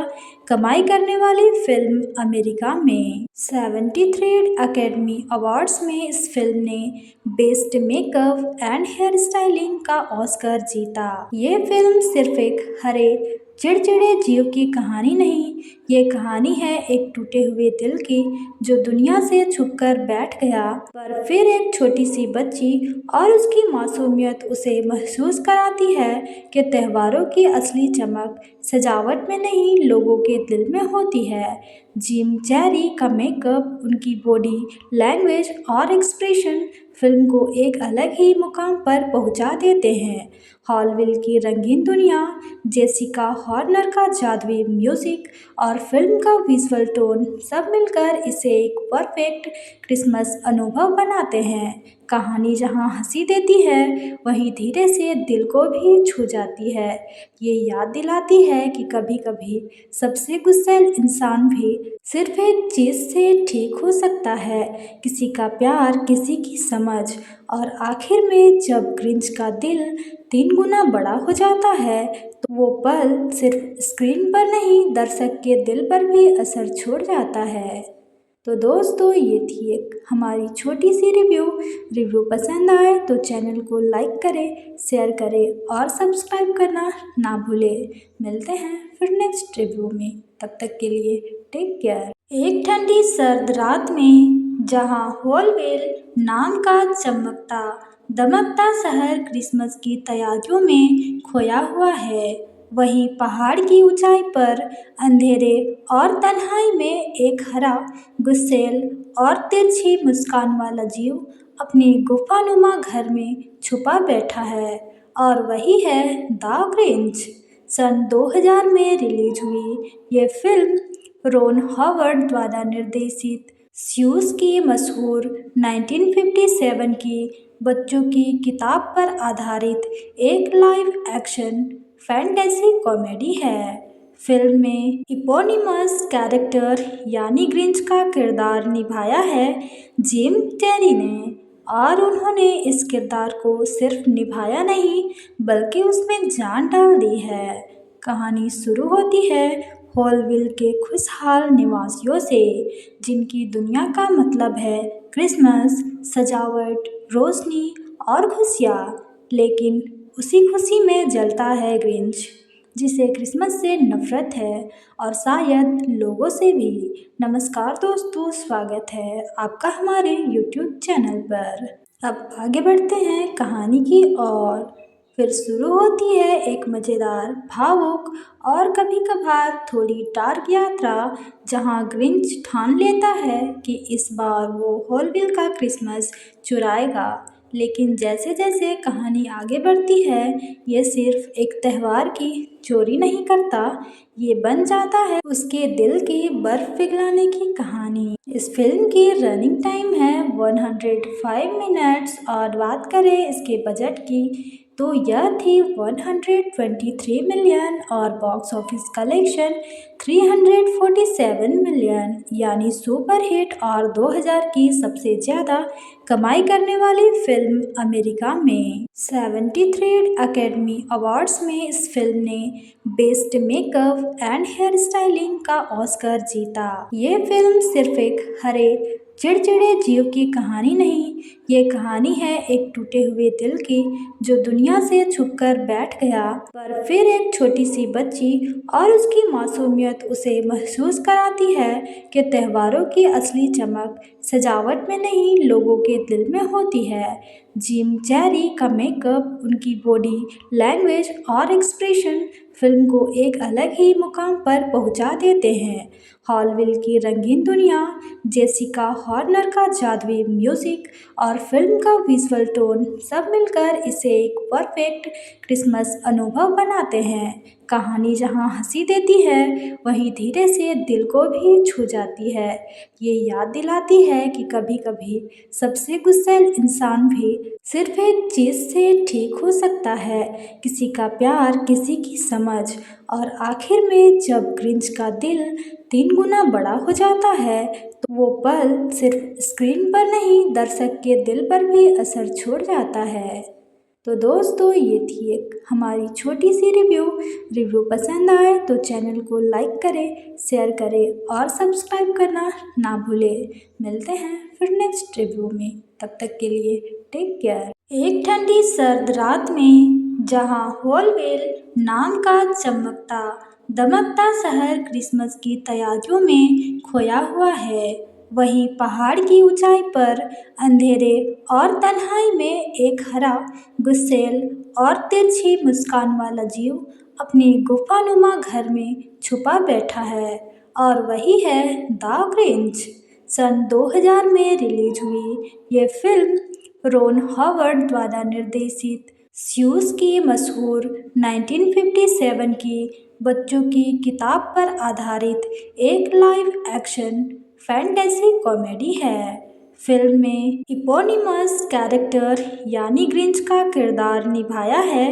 कमाई करने वाली फिल्म अमेरिका में। 73 अकेडमी अवार्ड्स में इस फिल्म ने best makeup and hair styling का ऑस्कर जीता। ये फिल्म सिर्फ एक हरे चिड़चिड़े जीव की कहानी नहीं, ये कहानी है एक टूटे हुए दिल की, जो दुनिया से छुपकर बैठ गया, पर फिर एक छोटी सी बच्ची और उसकी मासूमियत उसे महसूस कराती है कि त्योहारों की असली चमक सजावट में नहीं, लोगों के दिल में होती है। जिम कैरी का मेकअप, उनकी बॉडी लैंग्वेज और एक्सप्रेशन फिल्म को एक अलग ही मुकाम पर पहुंचा देते हैं। हॉलविल की रंगीन दुनिया, जेसिका हॉर्नर का जादुई म्यूजिक और फिल्म का विजुअल टोन सब मिलकर इसे एक परफेक्ट क्रिसमस अनुभव बनाते हैं। कहानी जहां हंसी देती है वहीं धीरे से दिल को भी छू जाती है। ये याद दिलाती है कि कभी कभी सबसे गुस्सैल इंसान भी सिर्फ एक चीज से ठीक हो सकता है, किसी का प्यार, किसी की समझ। और आखिर में जब ग्रिंच का दिल 3 गुना बड़ा हो जाता है तो वो पल सिर्फ स्क्रीन पर नहीं, दर्शक के दिल पर भी असर छोड़ जाता है। तो दोस्तों, ये थी एक हमारी छोटी सी रिव्यू पसंद आए तो चैनल को लाइक करें, शेयर करें और सब्सक्राइब करना ना भूलें। मिलते हैं फिर नेक्स्ट रिव्यू में, तब तक के लिए टेक केयर। एक ठंडी सर्द रात में जहां होलवेल नाम का चमकता दमकता शहर क्रिसमस की तैयारियों में खोया हुआ है, वहीं पहाड़ की ऊंचाई पर अंधेरे और तन्हाई में एक हरा, गुस्सैल और तिरछी मुस्कान वाला जीव अपनी गुफानुमा घर में छुपा बैठा है। और वही है द ग्रिंच। सन 2000 में रिलीज हुई ये फिल्म रोन हॉवर्ड द्वारा निर्देशित स्यूस की मशहूर 1957 की बच्चों की किताब पर आधारित एक लाइव एक्शन फैंटेसी कॉमेडी है। फिल्म में इपोनिमस कैरेक्टर यानी ग्रिंच का किरदार निभाया है जिम कैरी ने, और उन्होंने इस किरदार को सिर्फ निभाया नहीं बल्कि उसमें जान डाल दी है। कहानी शुरू होती है हॉलविल के खुशहाल निवासियों से, जिनकी दुनिया का मतलब है क्रिसमस, सजावट, रोशनी और खुशियाँ। लेकिन उसी खुशी में जलता है ग्रिंच, जिसे क्रिसमस से नफरत है और शायद लोगों से भी। नमस्कार दोस्तों, स्वागत है आपका हमारे यूट्यूब चैनल पर। अब आगे बढ़ते हैं कहानी की ओर। फिर शुरू होती है एक मज़ेदार, भावुक और कभी कभार थोड़ी डार्क यात्रा, जहां ग्रिंच ठान लेता है कि इस बार वो हॉलविल का क्रिसमस चुराएगा। लेकिन जैसे जैसे कहानी आगे बढ़ती है, ये सिर्फ एक त्यौहार की चोरी नहीं करता, ये बन जाता है उसके दिल की बर्फ पिघलाने की कहानी। इस फिल्म की रनिंग टाइम है 105 मिनट्स और बात करें इसके बजट की तो यह थी 123 मिलियन और बॉक्स ऑफिस कलेक्शन 347 मिलियन, यानी सुपर हिट और 2000 की सबसे ज़्यादा कमाई करने वाली फिल्म अमेरिका में। 73 एकेडमी अवार्ड्स में इस फिल्म ने best makeup and hair styling का ऑस्कर जीता। ये फिल्म सिर्फ एक हरे चिड़चिड़े जीव की कहानी नहीं, ये कहानी है एक टूटे हुए दिल की जो दुनिया से छुपकर बैठ गया, पर फिर एक छोटी सी बच्ची और उसकी मासूमियत उसे महसूस कराती है कि त्योहारों की असली चमक सजावट में नहीं, लोगों के दिल में होती है। जिम कैरी का मेकअप, उनकी बॉडी लैंग्वेज और एक्सप्रेशन फिल्म को एक अलग ही मुकाम पर पहुंचा देते हैं। हॉलविल की रंगीन दुनिया, जेसिका हॉर्नर का जादुई म्यूजिक और फिल्म का विजुअल टोन सब मिलकर इसे एक परफेक्ट क्रिसमस अनुभव बनाते हैं। कहानी जहां हंसी देती है वहीं धीरे से दिल को भी छू जाती है। ये याद दिलाती है कि कभी कभी सबसे गुस्सैल इंसान भी सिर्फ एक चीज से ठीक हो सकता है, किसी का प्यार, किसी की समझ। और आखिर में जब ग्रिंच का दिल 3 गुना बड़ा हो जाता है तो वो पल सिर्फ स्क्रीन पर नहीं, दर्शक के दिल पर भी असर छोड़ जाता है। तो दोस्तों, ये थी एक हमारी छोटी सी रिव्यू पसंद आए तो चैनल को लाइक करें, शेयर करें और सब्सक्राइब करना ना भूलें। मिलते हैं फिर नेक्स्ट रिव्यू में, तब तक के लिए टेक केयर। एक ठंडी सर्द रात में जहां होलवेल नाम का चमकता दमकता शहर क्रिसमस की तैयारियों में खोया हुआ है, वहीं पहाड़ की ऊंचाई पर अंधेरे और तन्हाई में एक हरा, गुस्सैल और तिरछी मुस्कान वाला जीव अपनी गुफानुमा घर में छुपा बैठा है। और वही है द ग्रिंच। सन 2000 में रिलीज हुई ये फिल्म रोन हॉवर्ड द्वारा निर्देशित स्यूस की मशहूर 1957 की बच्चों की किताब पर आधारित एक लाइव एक्शन फैंटेसी कॉमेडी है। फिल्म में इपोनिमस कैरेक्टर यानी ग्रिंच का किरदार निभाया है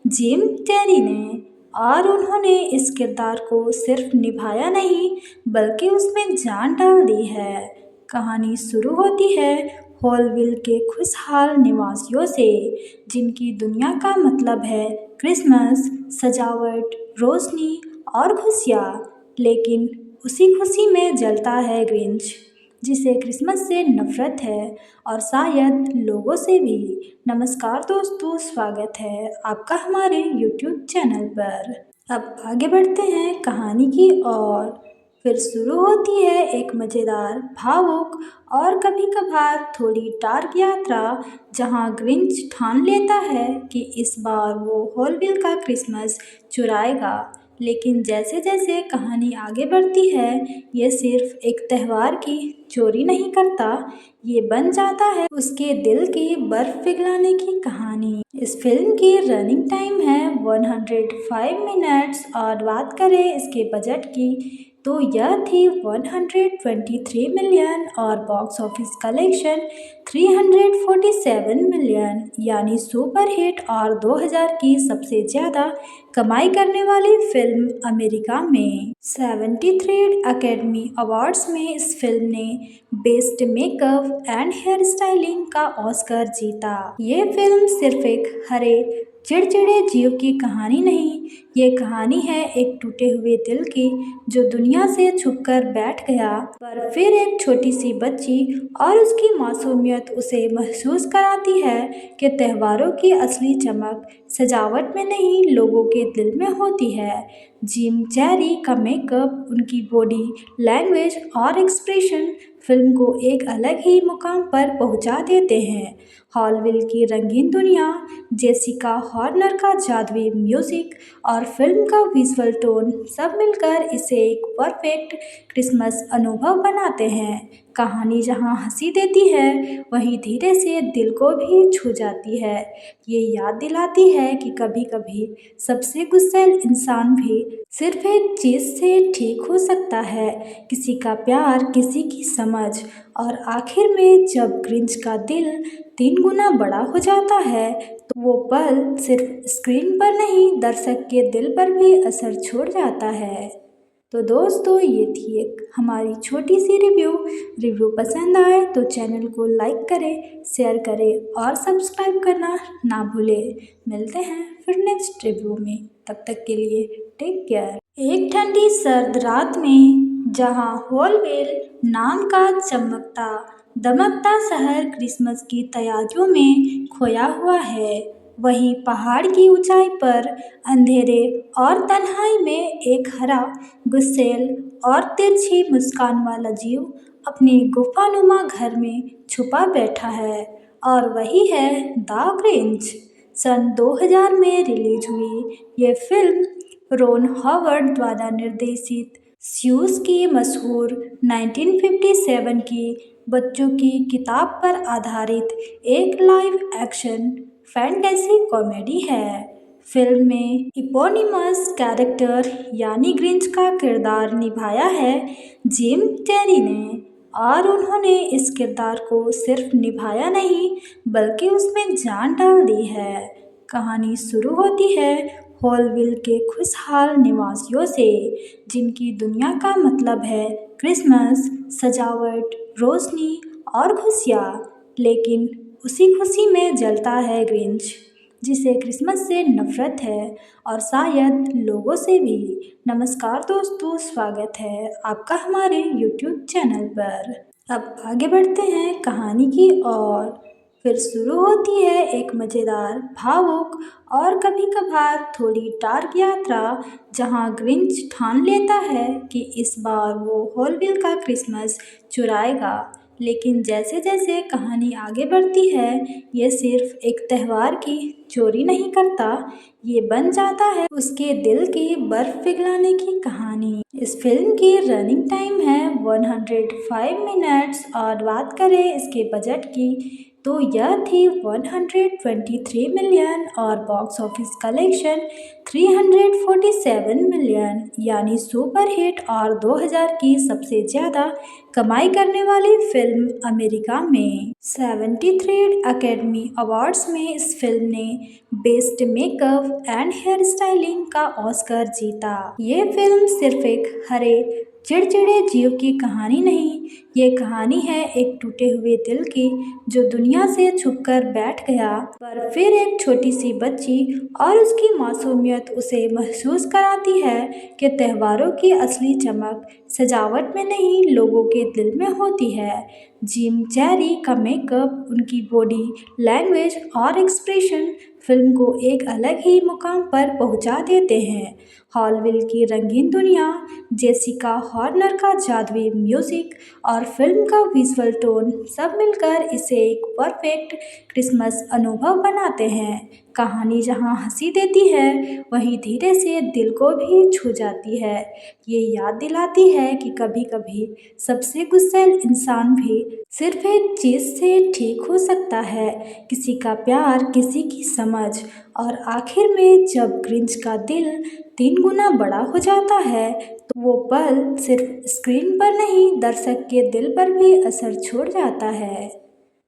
जिम कैरी ने, और उन्होंने इस किरदार को सिर्फ निभाया नहीं बल्कि उसमें जान डाल दी है। कहानी शुरू होती है हॉलविल के खुशहाल निवासियों से, जिनकी दुनिया का मतलब है क्रिसमस, सजावट, रोशनी और खुशियाँ। लेकिन उसी खुशी में जलता है ग्रिंच, जिसे क्रिसमस से नफरत है और शायद लोगों से भी। नमस्कार दोस्तों, स्वागत है आपका हमारे YouTube चैनल पर। अब आगे बढ़ते हैं कहानी की ओर। फिर शुरू होती है एक मज़ेदार, भावुक और कभी कभार थोड़ी डार्क यात्रा, जहां ग्रिंच ठान लेता है कि इस बार वो हॉलविल का क्रिसमस चुराएगा। लेकिन जैसे जैसे कहानी आगे बढ़ती है, ये सिर्फ एक त्यौहार की चोरी नहीं करता, ये बन जाता है उसके दिल की बर्फ पिघलाने की कहानी। इस फिल्म की रनिंग टाइम है 105 मिनट्स, और बात करें इसके बजट की तो यह थी 123 मिलियन और बॉक्स ऑफिस कलेक्शन 347 मिलियन, यानी सुपर हिट और 2000 की सबसे ज़्यादा कमाई करने वाली फिल्म अमेरिका में। 73 एकेडमी अवार्ड्स में इस फिल्म ने best makeup and hair styling का ऑस्कर जीता। ये फिल्म सिर्फ एक हरे चिड़चिड़े जीव की कहानी नहीं, ये कहानी है एक टूटे हुए दिल की, जो दुनिया से छुपकर बैठ गया, पर फिर एक छोटी सी बच्ची और उसकी मासूमियत उसे महसूस कराती है कि त्योहारों की असली चमक सजावट में नहीं, लोगों के दिल में होती है। जिम कैरी का मेकअप, उनकी बॉडी लैंग्वेज और एक्सप्रेशन फिल्म को एक अलग ही मुकाम पर पहुंचा देते हैं। हॉलविल की रंगीन दुनिया, जेसिका हॉर्नर का जादुई म्यूजिक और फिल्म का विजुअल टोन सब मिलकर इसे एक परफेक्ट क्रिसमस अनुभव बनाते हैं। कहानी जहां हंसी देती है, वहीं धीरे से दिल को भी छू जाती है। ये याद दिलाती है कि कभी कभी सबसे गुस्सैल इंसान भी सिर्फ एक चीज़ से ठीक हो सकता है, किसी का प्यार, किसी की समझ। और आखिर में जब ग्रिंच का दिल 3 गुना बड़ा हो जाता है, तो वो पल सिर्फ स्क्रीन पर नहीं, दर्शक के दिल पर भी असर छोड़ जाता है। तो दोस्तों, ये थी एक हमारी छोटी सी रिव्यू पसंद आए तो चैनल को लाइक करें, शेयर करें और सब्सक्राइब करना ना भूलें। मिलते हैं फिर नेक्स्ट रिव्यू में, तब तक के लिए टेक केयर। एक ठंडी सर्द रात में जहां हॉलवेल नाम का चमकता दमकता शहर क्रिसमस की तैयारियों में खोया हुआ है, वहीं पहाड़ की ऊंचाई पर अंधेरे और तन्हाई में एक हरा, गुस्सैल और तिरछी मुस्कान वाला जीव अपनी गुफानुमा घर में छुपा बैठा है, और वही है द ग्रिंच। सन 2000 में रिलीज हुई ये फिल्म रोन हॉवर्ड द्वारा निर्देशित स्यूस की मशहूर 1957 की बच्चों की किताब पर आधारित एक लाइव एक्शन फैंटेसी कॉमेडी है। फिल्म में इपोनिमस कैरेक्टर यानी ग्रिंच का किरदार निभाया है जिम कैरी ने, और उन्होंने इस किरदार को सिर्फ निभाया नहीं बल्कि उसमें जान डाल दी है। कहानी शुरू होती है हॉलविल के खुशहाल निवासियों से, जिनकी दुनिया का मतलब है क्रिसमस, सजावट, रोशनी और खुशियाँ। लेकिन उसी खुशी में जलता है ग्रिंच, जिसे क्रिसमस से नफरत है और शायद लोगों से भी। नमस्कार दोस्तों, स्वागत है आपका हमारे YouTube चैनल पर। अब आगे बढ़ते हैं कहानी की ओर। फिर शुरू होती है एक मज़ेदार, भावुक और कभी कभार थोड़ी डार्क यात्रा, जहां ग्रिंच ठान लेता है कि इस बार वो हॉलविल का क्रिसमस चुराएगा। लेकिन जैसे जैसे कहानी आगे बढ़ती है, ये सिर्फ एक त्यौहार की चोरी नहीं करता, ये बन जाता है उसके दिल की बर्फ पिघलाने की कहानी। इस फिल्म की रनिंग टाइम है 105 मिनट्स, और बात करें इसके बजट की तो यह थी 123 मिलियन और बॉक्स ऑफिस कलेक्शन 347 मिलियन, यानी सुपर हिट और 2000 की सबसे ज़्यादा कमाई करने वाली फिल्म अमेरिका में। 73 एकेडमी अवार्ड्स में इस फिल्म ने best makeup and hair styling का ऑस्कर जीता। ये फिल्म सिर्फ एक हरे चिड़चिड़े जीव की कहानी नहीं, ये कहानी है एक टूटे हुए दिल की जो दुनिया से छुपकर बैठ गया, पर फिर एक छोटी सी बच्ची और उसकी मासूमियत उसे महसूस कराती है कि त्योहारों की असली चमक सजावट में नहीं, लोगों के दिल में होती है। जिम कैरी का मेकअप, उनकी बॉडी लैंग्वेज और एक्सप्रेशन फिल्म को एक अलग ही मुकाम पर पहुंचा देते हैं। हॉलविल की रंगीन दुनिया, जेसिका हॉर्नर का जादुई म्यूजिक और फिल्म का विजुअल टोन सब मिलकर इसे एक परफेक्ट क्रिसमस अनुभव बनाते हैं। कहानी जहां हंसी देती है वहीं धीरे से दिल को भी छू जाती है। ये याद दिलाती है कि कभी कभी सबसे गुस्सैल इंसान भी सिर्फ एक चीज़ से ठीक हो सकता है, किसी का प्यार, किसी की समझ। और आखिर में जब ग्रिंच का दिल 3 गुना बड़ा हो जाता है तो वो पल सिर्फ स्क्रीन पर नहीं, दर्शक के दिल पर भी असर छोड़ जाता है।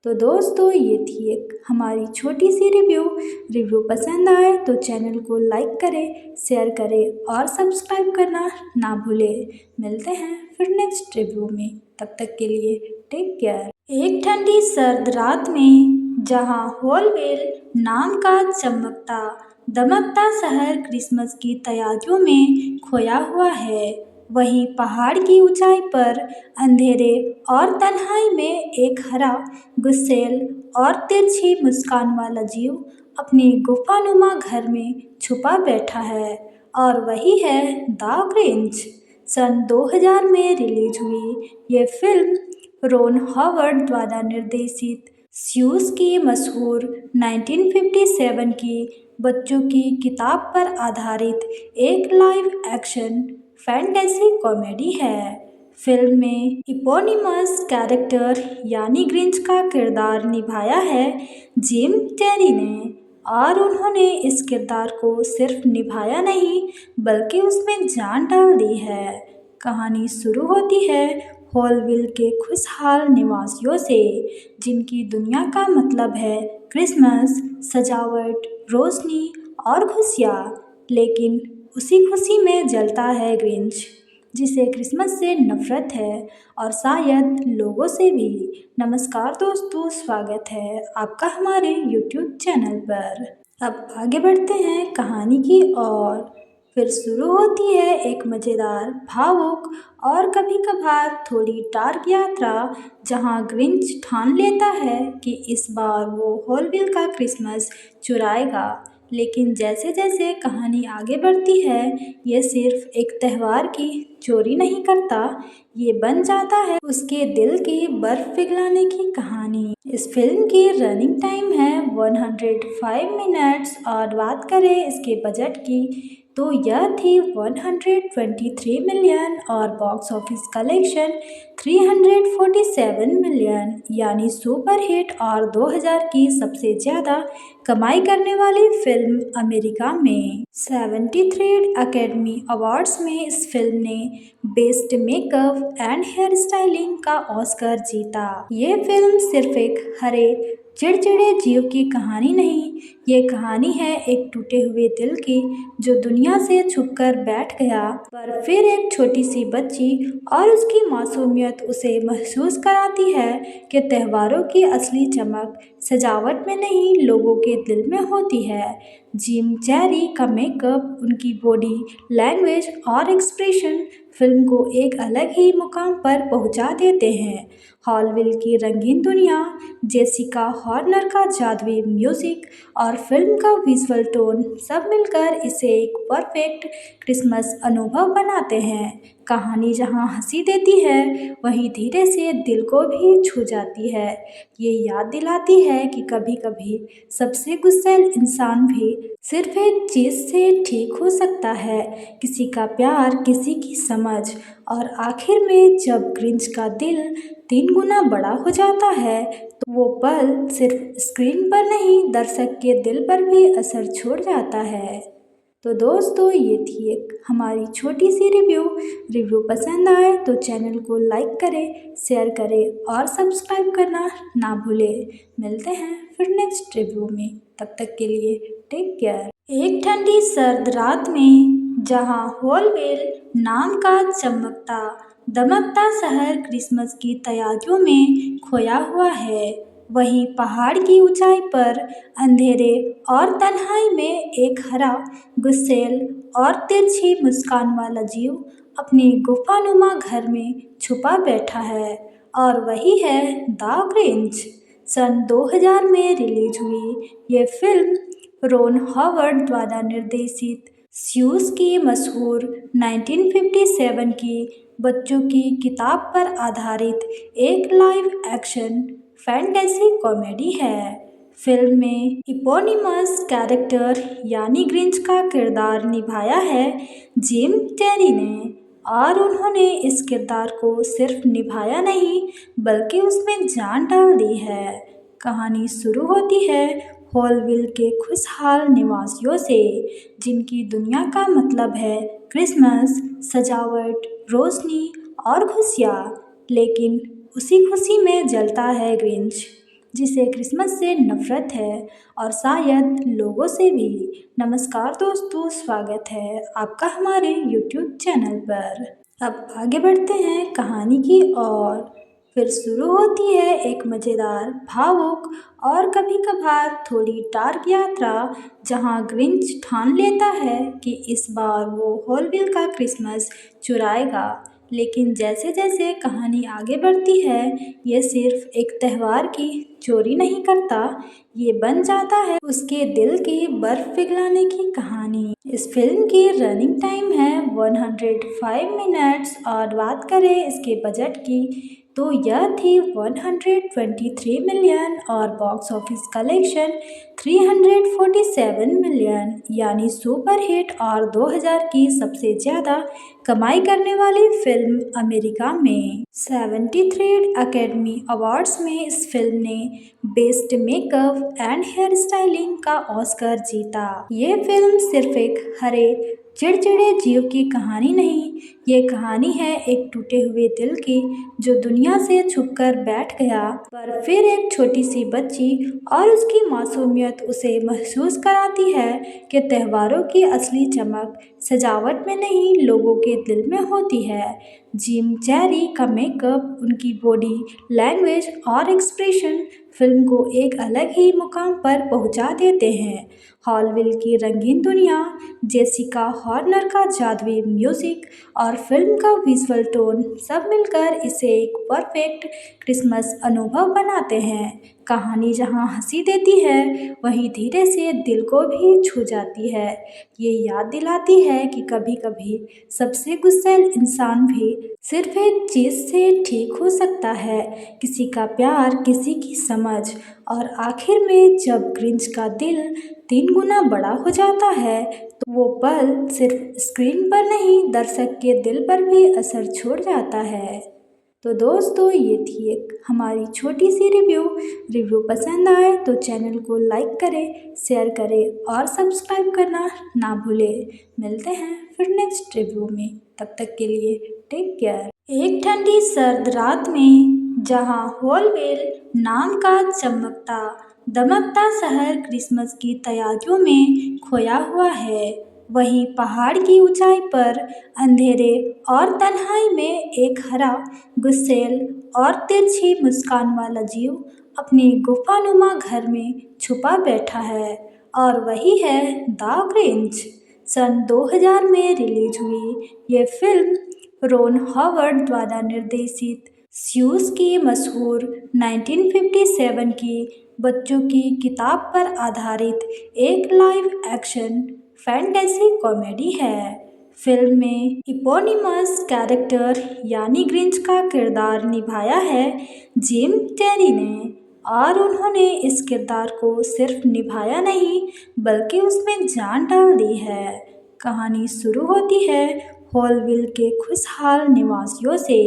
तो दोस्तों, ये थी एक हमारी छोटी सी रिव्यू पसंद आए तो चैनल को लाइक करें, शेयर करें और सब्सक्राइब करना ना भूलें। मिलते हैं फिर नेक्स्ट रिव्यू में, तब तक के लिए टेक केयर। एक ठंडी सर्द रात में जहां होलवेल नाम का चमकता दमकता शहर क्रिसमस की तैयारियों में खोया हुआ है, वहीं पहाड़ की ऊंचाई पर अंधेरे और तन्हाई में एक हरा, गुस्सैल और तिरछी मुस्कान वाला जीव अपनी गुफानुमा घर में छुपा बैठा है, और वही है द ग्रिंच। सन 2000 में रिलीज हुई ये फिल्म रोन हॉवर्ड द्वारा निर्देशित स्यूस की मशहूर 1957 की बच्चों की किताब पर आधारित एक लाइव एक्शन फैंटेसी कॉमेडी है। फिल्म में इपोनिमस कैरेक्टर यानी ग्रिंच का किरदार निभाया है जिम कैरी ने, और उन्होंने इस किरदार को सिर्फ निभाया नहीं बल्कि उसमें जान डाल दी है। कहानी शुरू होती है हॉलविल के खुशहाल निवासियों से, जिनकी दुनिया का मतलब है क्रिसमस, सजावट, रोशनी और खुशियाँ। लेकिन उसी खुशी में जलता है ग्रिंच, जिसे क्रिसमस से नफरत है और शायद लोगों से भी। नमस्कार दोस्तों, स्वागत है आपका हमारे YouTube चैनल पर। अब आगे बढ़ते हैं कहानी की ओर। फिर शुरू होती है एक मज़ेदार, भावुक और कभी कभार थोड़ी डार्क यात्रा, जहां ग्रिंच ठान लेता है कि इस बार वो हॉलविल का क्रिसमस चुराएगा। लेकिन जैसे जैसे कहानी आगे बढ़ती है, ये सिर्फ एक त्यौहार की चोरी नहीं करता, ये बन जाता है उसके दिल की बर्फ पिघलाने की कहानी। इस फिल्म की रनिंग टाइम है 105 मिनट्स, और बात करें इसके बजट की तो यह थी 123 मिलियन और बॉक्स ऑफिस कलेक्शन 347 मिलियन, यानी सुपर हिट और 2000 की सबसे ज़्यादा कमाई करने वाली फिल्म अमेरिका में। 73 एकेडमी अवार्ड्स में इस फिल्म ने best makeup and hair styling का ऑस्कर जीता। ये फिल्म सिर्फ एक हरे चिड़चिड़े जीव की कहानी नहीं, ये कहानी है एक टूटे हुए दिल की जो दुनिया से छुपकर बैठ गया, पर फिर एक छोटी सी बच्ची और उसकी मासूमियत उसे महसूस कराती है कि त्योहारों की असली चमक सजावट में नहीं, लोगों के दिल में होती है। जिम कैरी का मेकअप, उनकी बॉडी लैंग्वेज और एक्सप्रेशन फिल्म को एक अलग ही मुकाम पर पहुंचा देते हैं। हॉलविल की रंगीन दुनिया, जेसिका हॉर्नर का जादुई म्यूजिक और फिल्म का विजुअल टोन सब मिलकर इसे एक परफेक्ट क्रिसमस अनुभव बनाते हैं। कहानी जहाँ हंसी देती है वहीं धीरे से दिल को भी छू जाती है। ये याद दिलाती है कि कभी कभी सबसे गुस्सैल इंसान भी सिर्फ एक चीज़ से ठीक हो सकता है, किसी का प्यार, किसी की समझ। और आखिर में जब ग्रिंच का दिल 3 गुना बड़ा हो जाता है तो वो पल सिर्फ स्क्रीन पर नहीं, दर्शक के दिल पर भी असर छोड़ जाता है। तो दोस्तों, ये थी एक हमारी छोटी सी रिव्यू पसंद आए तो चैनल को लाइक करें, शेयर करें और सब्सक्राइब करना ना भूलें। मिलते हैं फिर नेक्स्ट रिव्यू में, तब तक के लिए टेक केयर। एक ठंडी सर्द रात में जहां होलवेल नाम का चमकता दमकता शहर क्रिसमस की तैयारियों में खोया हुआ है, वहीं पहाड़ की ऊंचाई पर अंधेरे और तन्हाई में एक हरा, गुस्सैल और तिरछी मुस्कान वाला जीव अपनी गुफानुमा घर में छुपा बैठा है। और वही है द ग्रिंच। सन 2000 में रिलीज हुई ये फिल्म रोन हॉवर्ड द्वारा निर्देशित स्यूस की मशहूर 1957 की बच्चों की किताब पर आधारित एक लाइव एक्शन फैंटेसी कॉमेडी है। फिल्म में इपोनिमस कैरेक्टर यानी ग्रिंच का किरदार निभाया है जिम कैरी ने, और उन्होंने इस किरदार को सिर्फ निभाया नहीं बल्कि उसमें जान डाल दी है। कहानी शुरू होती है हॉलविल के खुशहाल निवासियों से, जिनकी दुनिया का मतलब है क्रिसमस, सजावट, रोशनी और खुशियाँ। लेकिन उसी खुशी में जलता है ग्रिंच, जिसे क्रिसमस से नफरत है और शायद लोगों से भी। नमस्कार दोस्तों, स्वागत है आपका हमारे YouTube चैनल पर। अब आगे बढ़ते हैं कहानी की ओर। फिर शुरू होती है एक मज़ेदार, भावुक और कभी कभार थोड़ी डार्क यात्रा, जहां ग्रिंच ठान लेता है कि इस बार वो हॉलविल का क्रिसमस चुराएगा। लेकिन जैसे जैसे कहानी आगे बढ़ती है, ये सिर्फ एक त्यौहार की चोरी नहीं करता, ये बन जाता है उसके दिल की बर्फ पिघलाने की कहानी। इस फिल्म की रनिंग टाइम है 105 मिनट्स, और बात करें इसके बजट की तो यह थी 123 मिलियन और बॉक्स ऑफिस कलेक्शन 347 मिलियन, यानी सुपर हिट और 2000 की सबसे ज़्यादा कमाई करने वाली फिल्म अमेरिका में। 73 एकेडमी अवार्ड्स में इस फिल्म ने best makeup and hair styling का ऑस्कर जीता। ये फिल्म सिर्फ एक हरे चिड़चिड़े जीव की कहानी नहीं, ये कहानी है एक टूटे हुए दिल की, जो दुनिया से छुपकर बैठ गया, पर फिर एक छोटी सी बच्ची और उसकी मासूमियत उसे महसूस कराती है कि त्योहारों की असली चमक सजावट में नहीं, लोगों के दिल में होती है। जिम कैरी का मेकअप, उनकी बॉडी लैंग्वेज और एक्सप्रेशन फिल्म को एक अलग ही मुकाम पर पहुंचा देते हैं। हॉलविल की रंगीन दुनिया, जेसिका हॉर्नर का जादुई म्यूजिक और फिल्म का विजुअल टोन सब मिलकर इसे एक परफेक्ट क्रिसमस अनुभव बनाते हैं। कहानी जहां हंसी देती है वहीं धीरे से दिल को भी छू जाती है। ये याद दिलाती है कि कभी कभी सबसे गुस्सैल इंसान भी सिर्फ एक चीज़ से ठीक हो सकता है, किसी का प्यार, किसी की समझ। और आखिर में जब ग्रिंच का दिल 3 गुना बड़ा हो जाता है तो वो पल सिर्फ स्क्रीन पर नहीं, दर्शक के दिल पर भी असर छोड़ जाता है। तो दोस्तों, ये थी एक हमारी छोटी सी रिव्यू पसंद आए तो चैनल को लाइक करें, शेयर करें और सब्सक्राइब करना ना भूलें। मिलते हैं फिर नेक्स्ट रिव्यू में, तब तक के लिए टेक केयर। एक ठंडी सर्द रात में जहां होलवेल नाम का चमकता दमकता शहर क्रिसमस की तैयारियों में खोया हुआ है, वहीं पहाड़ की ऊंचाई पर अंधेरे और तन्हाई में एक हरा, गुस्सैल और तिरछी मुस्कान वाला जीव अपनी गुफानुमा घर में छुपा बैठा है। और वही है द ग्रिंच। सन 2000 में रिलीज हुई ये फिल्म रोन हॉवर्ड द्वारा निर्देशित स्यूस की मशहूर 1957 की बच्चों की किताब पर आधारित एक लाइव एक्शन फैंटेसी कॉमेडी है। फिल्म में इपोनिमस कैरेक्टर यानी ग्रिंच का किरदार निभाया है जिम कैरी ने, और उन्होंने इस किरदार को सिर्फ निभाया नहीं बल्कि उसमें जान डाल दी है। कहानी शुरू होती है हॉलविल के खुशहाल निवासियों से,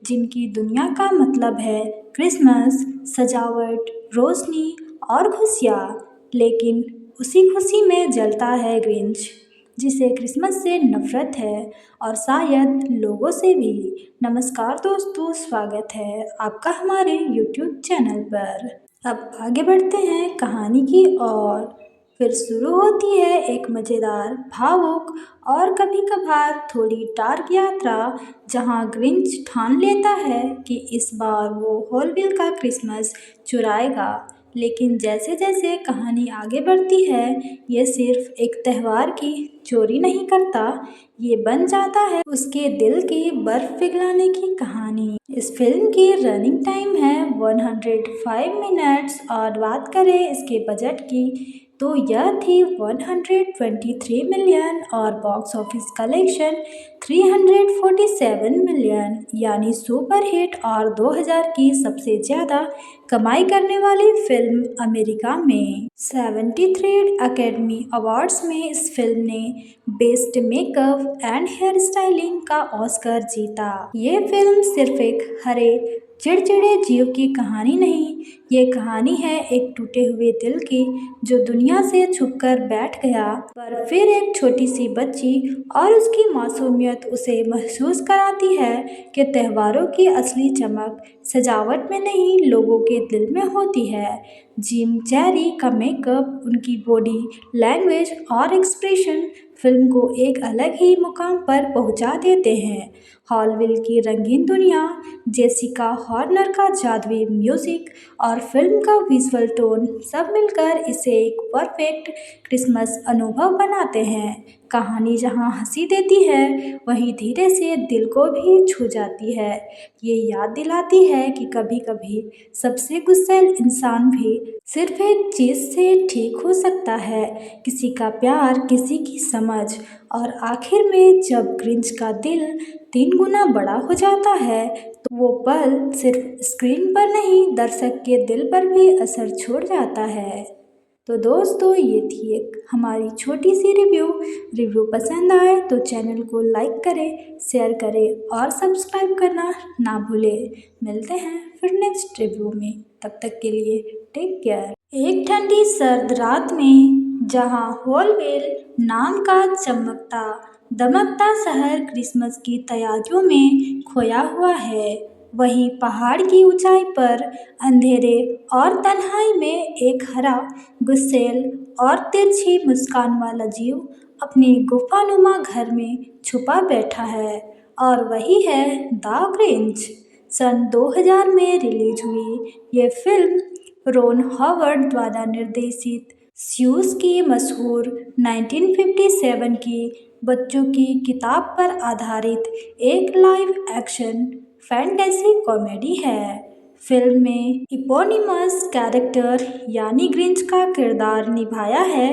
जिनकी दुनिया का मतलब है क्रिसमस, सजावट, रोशनी और खुशियाँ। लेकिन उसी खुशी में जलता है ग्रिंच, जिसे क्रिसमस से नफरत है और शायद लोगों से भी। नमस्कार दोस्तों, स्वागत है आपका हमारे YouTube चैनल पर। अब आगे बढ़ते हैं कहानी की ओर। फिर शुरू होती है एक मज़ेदार, भावुक और कभी कभार थोड़ी डार्क यात्रा, जहां ग्रिंच ठान लेता है कि इस बार वो हॉलविल का क्रिसमस चुराएगा। लेकिन जैसे जैसे कहानी आगे बढ़ती है, ये सिर्फ एक त्यौहार की चोरी नहीं करता, ये बन जाता है उसके दिल की बर्फ पिघलाने की कहानी। इस फिल्म की रनिंग टाइम है 105 मिनट्स, और बात करें इसके बजट की तो यह थी 123 मिलियन और बॉक्स ऑफिस कलेक्शन 347 मिलियन, यानी सुपर हिट और 2000 की सबसे ज़्यादा कमाई करने वाली फिल्म अमेरिका में। 73 एकेडमी अवार्ड्स में इस फिल्म ने best makeup and hair styling का ऑस्कर जीता। ये फिल्म सिर्फ एक हरे चिड़चिड़े जीव की कहानी नहीं, ये कहानी है एक टूटे हुए दिल की, जो दुनिया से छुपकर बैठ गया, पर फिर एक छोटी सी बच्ची और उसकी मासूमियत उसे महसूस कराती है कि त्योहारों की असली चमक सजावट में नहीं, लोगों के दिल में होती है। जिम कैरी का मेकअप, उनकी बॉडी लैंग्वेज और एक्सप्रेशन फिल्म को एक अलग ही मुकाम पर पहुंचा देते हैं। हॉलविल की रंगीन दुनिया, जेसिका हॉर्नर का जादुई म्यूजिक और फिल्म का विजुअल टोन सब मिलकर इसे एक परफेक्ट क्रिसमस अनुभव बनाते हैं। कहानी जहां हंसी देती है, वहीं धीरे से दिल को भी छू जाती है। ये याद दिलाती है कि कभी कभी सबसे गुस्सैल इंसान भी सिर्फ एक चीज़ से ठीक हो सकता है, किसी का प्यार, किसी की समझ। और आखिर में जब ग्रिंच का दिल 3 गुना बड़ा हो जाता है, तो वो पल सिर्फ स्क्रीन पर नहीं, दर्शक के दिल पर भी असर छोड़ जाता है। तो दोस्तों, ये थी एक हमारी छोटी सी रिव्यू पसंद आए तो चैनल को लाइक करें, शेयर करें और सब्सक्राइब करना ना भूलें। मिलते हैं फिर नेक्स्ट रिव्यू में, तब तक के लिए टेक केयर। एक ठंडी सर्द रात में जहां हॉलवेल नाम का चमकता दमकता शहर क्रिसमस की तैयारियों में खोया हुआ है, वहीं पहाड़ की ऊंचाई पर अंधेरे और तन्हाई में एक हरा, गुस्सैल और तिरछी मुस्कान वाला जीव अपनी गुफानुमा घर में छुपा बैठा है, और वही है द ग्रिंच। सन 2000 में रिलीज हुई ये फिल्म रोन हॉवर्ड द्वारा निर्देशित स्यूस की मशहूर 1957 की बच्चों की किताब पर आधारित एक लाइव एक्शन फैंटेसी कॉमेडी है। फिल्म में इपोनिमस कैरेक्टर यानी ग्रिंच का किरदार निभाया है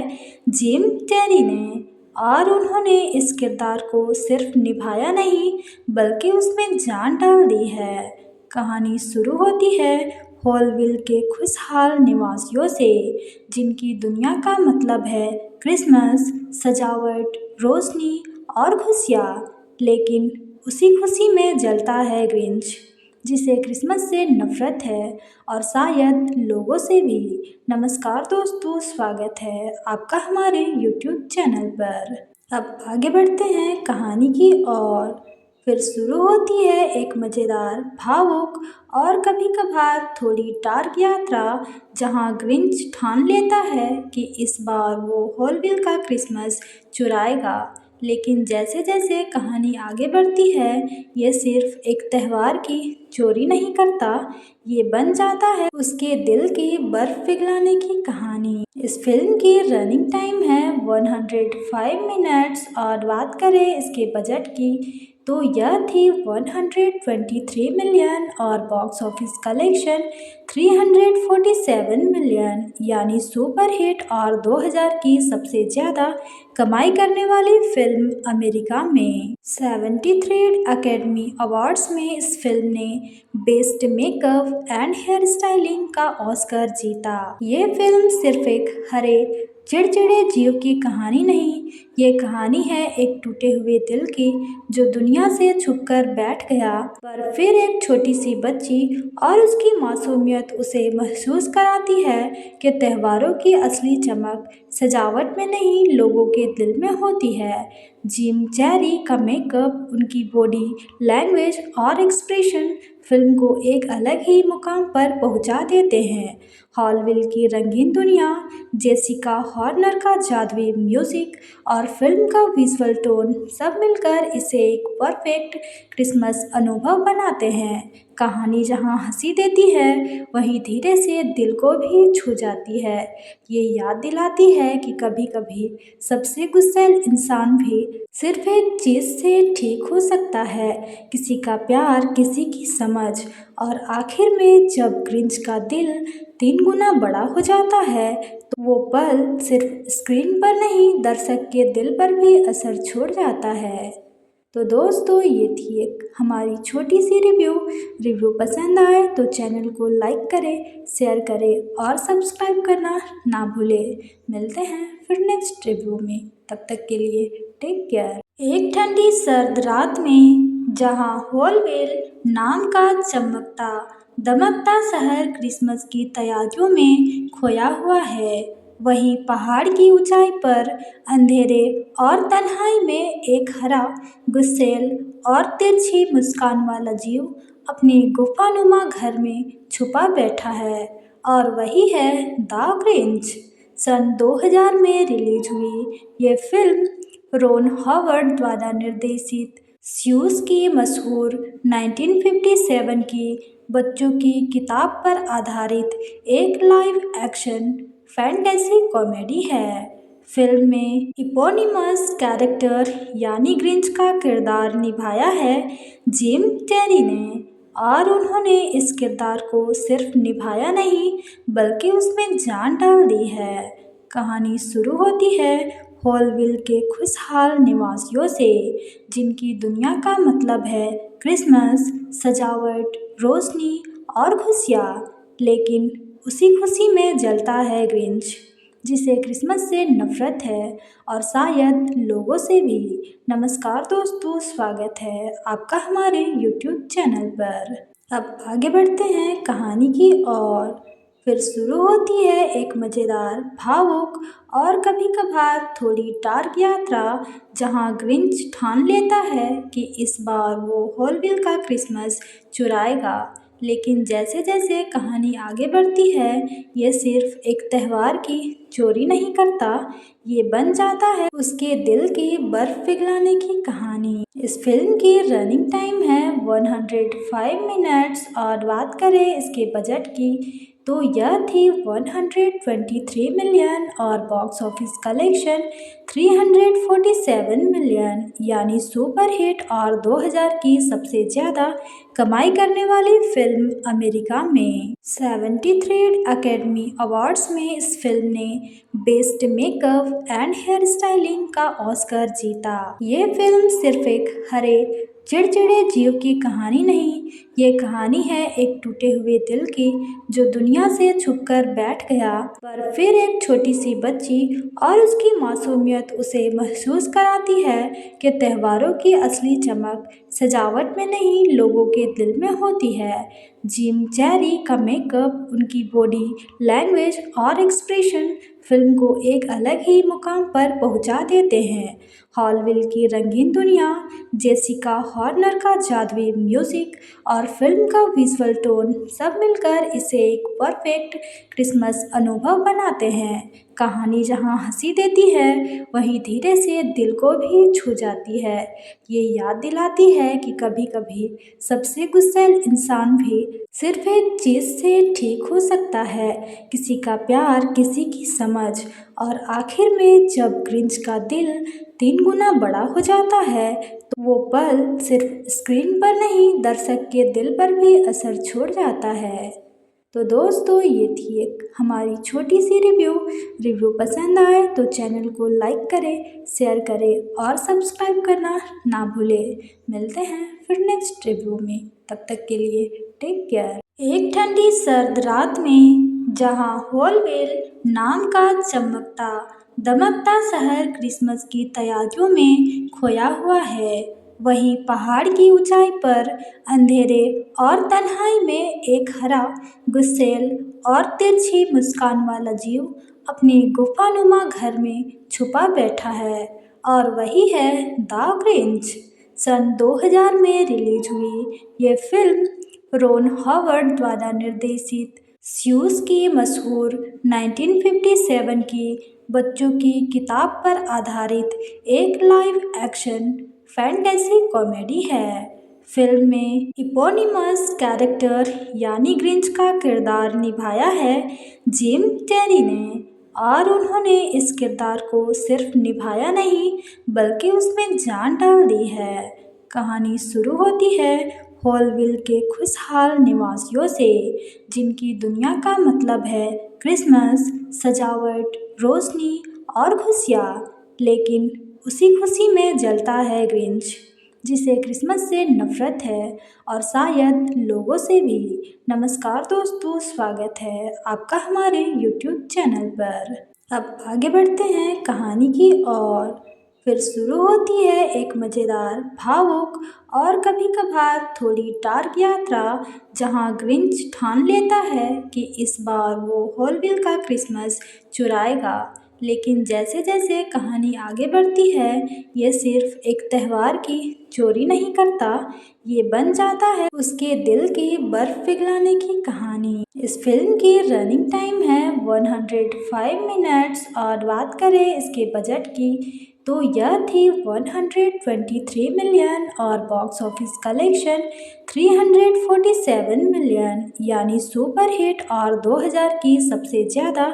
जिम कैरी ने, और उन्होंने इस किरदार को सिर्फ निभाया नहीं बल्कि उसमें जान डाल दी है। कहानी शुरू होती है हॉलविल के खुशहाल निवासियों से, जिनकी दुनिया का मतलब है क्रिसमस, सजावट, रोशनी और खुशियाँ। लेकिन उसी खुशी में जलता है ग्रिंच, जिसे क्रिसमस से नफरत है और शायद लोगों से भी। नमस्कार दोस्तों, स्वागत है आपका हमारे YouTube चैनल पर। अब आगे बढ़ते हैं कहानी की ओर। फिर शुरू होती है एक मज़ेदार, भावुक और कभी कभार थोड़ी डार्क यात्रा, जहां ग्रिंच ठान लेता है कि इस बार वो हॉलविल का क्रिसमस चुराएगा। लेकिन जैसे जैसे कहानी आगे बढ़ती है, ये सिर्फ एक त्यौहार की चोरी नहीं करता, ये बन जाता है उसके दिल की बर्फ पिघलाने की कहानी। इस फिल्म की रनिंग टाइम है 105 मिनट्स, और बात करें इसके बजट की तो यह थी 123 मिलियन और बॉक्स ऑफिस कलेक्शन 347 मिलियन, यानी सुपर हिट और 2000 की सबसे ज़्यादा कमाई करने वाली फिल्म अमेरिका में। 73 एकेडमी अवार्ड्स में इस फिल्म ने best makeup and hair styling का ऑस्कर जीता। ये फिल्म सिर्फ एक हरे चिड़चिड़े जीव की कहानी नहीं, ये कहानी है एक टूटे हुए दिल की जो दुनिया से छुपकर बैठ गया, पर फिर एक छोटी सी बच्ची और उसकी मासूमियत उसे महसूस कराती है कि त्योहारों की असली चमक सजावट में नहीं, लोगों के दिल में होती है। जिम कैरी का मेकअप, उनकी बॉडी लैंग्वेज और एक्सप्रेशन फिल्म को एक अलग ही मुकाम पर पहुंचा देते हैं। हॉलविल की रंगीन दुनिया, जेसिका हॉर्नर का जादुई म्यूजिक और फिल्म का विजुअल टोन सब मिलकर इसे एक परफेक्ट क्रिसमस अनुभव बनाते हैं। कहानी जहां हंसी देती है वहीं धीरे से दिल को भी छू जाती है। ये याद दिलाती है कि कभी कभी सबसे गुस्सैल इंसान भी सिर्फ एक चीज़ से ठीक हो सकता है, किसी का प्यार, किसी की समझ। और आखिर में जब ग्रिंच का दिल 3 गुना बड़ा हो जाता है तो वो पल सिर्फ स्क्रीन पर नहीं, दर्शक के दिल पर भी असर छोड़ जाता है। तो दोस्तों, ये थी एक हमारी छोटी सी रिव्यू पसंद आए तो चैनल को लाइक करें, शेयर करें और सब्सक्राइब करना ना भूलें। मिलते हैं फिर नेक्स्ट रिव्यू में, तब तक के लिए टेक केयर। एक ठंडी सर्द रात में जहां होलवेल नाम का चमकता दमकता शहर क्रिसमस की तैयारियों में खोया हुआ है, वहीं पहाड़ की ऊंचाई पर अंधेरे और तन्हाई में एक हरा, गुस्सैल और तिरछी मुस्कान वाला जीव अपनी गुफानुमा घर में छुपा बैठा है, और वही है द ग्रिंच। सन 2000 में रिलीज हुई ये फिल्म रोन हॉवर्ड द्वारा निर्देशित स्यूस की मशहूर 1957 की बच्चों की किताब पर आधारित एक लाइव एक्शन फैंटेसी कॉमेडी है। फिल्म में इपोनिमस कैरेक्टर यानी ग्रिंच का किरदार निभाया है जिम कैरी ने, और उन्होंने इस किरदार को सिर्फ निभाया नहीं बल्कि उसमें जान डाल दी है। कहानी शुरू होती है हॉलविल के खुशहाल निवासियों से, जिनकी दुनिया का मतलब है क्रिसमस, सजावट, रोशनी और खुशियाँ। लेकिन उसी खुशी में जलता है ग्रिंच, जिसे क्रिसमस से नफरत है और शायद लोगों से भी। नमस्कार दोस्तों, स्वागत है आपका हमारे YouTube चैनल पर। अब आगे बढ़ते हैं कहानी की ओर। फिर शुरू होती है एक मज़ेदार, भावुक और कभी कभार थोड़ी डार्क यात्रा, जहां ग्रिंच ठान लेता है कि इस बार वो हॉलविल का क्रिसमस चुराएगा। लेकिन जैसे जैसे कहानी आगे बढ़ती है, ये सिर्फ एक त्यौहार की चोरी नहीं करता, ये बन जाता है उसके दिल की बर्फ पिघलाने की कहानी। इस फिल्म की रनिंग टाइम है 105 मिनट्स, और बात करें इसके बजट की तो यह थी 123 मिलियन और बॉक्स ऑफिस कलेक्शन 347 मिलियन, यानी सुपर हिट और 2000 की सबसे ज़्यादा कमाई करने वाली फिल्म अमेरिका में। 73 एकेडमी अवार्ड्स में इस फिल्म ने best makeup and hair styling का ऑस्कर जीता। ये फिल्म सिर्फ एक हरे चिड़चिड़े जीव की कहानी नहीं, ये कहानी है एक टूटे हुए दिल की जो दुनिया से छुपकर बैठ गया, पर फिर एक छोटी सी बच्ची और उसकी मासूमियत उसे महसूस कराती है कि त्योहारों की असली चमक सजावट में नहीं, लोगों के दिल में होती है। जिम कैरी का मेकअप, उनकी बॉडी लैंग्वेज और एक्सप्रेशन फिल्म को एक अलग ही मुकाम पर पहुंचा देते हैं। हॉलविल की रंगीन दुनिया, जेसिका हॉर्नर का जादुई म्यूजिक और फिल्म का विजुअल टोन सब मिलकर इसे एक परफेक्ट क्रिसमस अनुभव बनाते हैं। कहानी जहाँ हंसी देती है वहीं धीरे से दिल को भी छू जाती है। ये याद दिलाती है कि कभी कभी सबसे गुस्सैल इंसान भी सिर्फ एक चीज से ठीक हो सकता है, किसी का प्यार, किसी की समझ। और आखिर में जब ग्रिंच का दिल 3 गुना बड़ा हो जाता है तो वो पल सिर्फ स्क्रीन पर नहीं, दर्शक के दिल पर भी असर छोड़ जाता है। तो दोस्तों, ये थी एक हमारी छोटी सी रिव्यू पसंद आए तो चैनल को लाइक करें, शेयर करें और सब्सक्राइब करना ना भूलें। मिलते हैं फिर नेक्स्ट रिव्यू में, तब तक के लिए टेक केयर। एक ठंडी सर्द रात में जहां होलवेल नाम का चमकता दमकता शहर क्रिसमस की तैयारियों में खोया हुआ है, वहीं पहाड़ की ऊंचाई पर अंधेरे और तन्हाई में एक हरा, गुस्सैल और तिरछी मुस्कान वाला जीव अपनी गुफानुमा घर में छुपा बैठा है। और वही है द ग्रिंच। सन 2000 में रिलीज हुई ये फिल्म रोन हॉवर्ड द्वारा निर्देशित स्यूस की मशहूर 1957 की बच्चों की किताब पर आधारित एक लाइव एक्शन फैंटेसी कॉमेडी है। फिल्म में इपोनिमस कैरेक्टर यानी ग्रिंच का किरदार निभाया है जिम कैरी ने, और उन्होंने इस किरदार को सिर्फ निभाया नहीं बल्कि उसमें जान डाल दी है। कहानी शुरू होती है हॉलविल के खुशहाल निवासियों से, जिनकी दुनिया का मतलब है क्रिसमस, सजावट, रोशनी और खुशियाँ। लेकिन उसी खुशी में जलता है ग्रिंच, जिसे क्रिसमस से नफरत है और शायद लोगों से भी। नमस्कार दोस्तों, स्वागत है आपका हमारे YouTube चैनल पर। अब आगे बढ़ते हैं कहानी की ओर। फिर शुरू होती है एक मज़ेदार, भावुक और कभी कभार थोड़ी डार्क यात्रा, जहां ग्रिंच ठान लेता है कि इस बार वो होलविल का क्रिसमस चुराएगा। लेकिन जैसे जैसे कहानी आगे बढ़ती है, ये सिर्फ एक त्योहार की चोरी नहीं करता, ये बन जाता है उसके दिल की बर्फ पिघलाने की कहानी। इस फिल्म की रनिंग टाइम है 105 मिनट्स, और बात करें इसके बजट की तो यह थी 123 मिलियन और बॉक्स ऑफिस कलेक्शन 347 मिलियन, यानी सुपर हिट और 2000 की सबसे ज़्यादा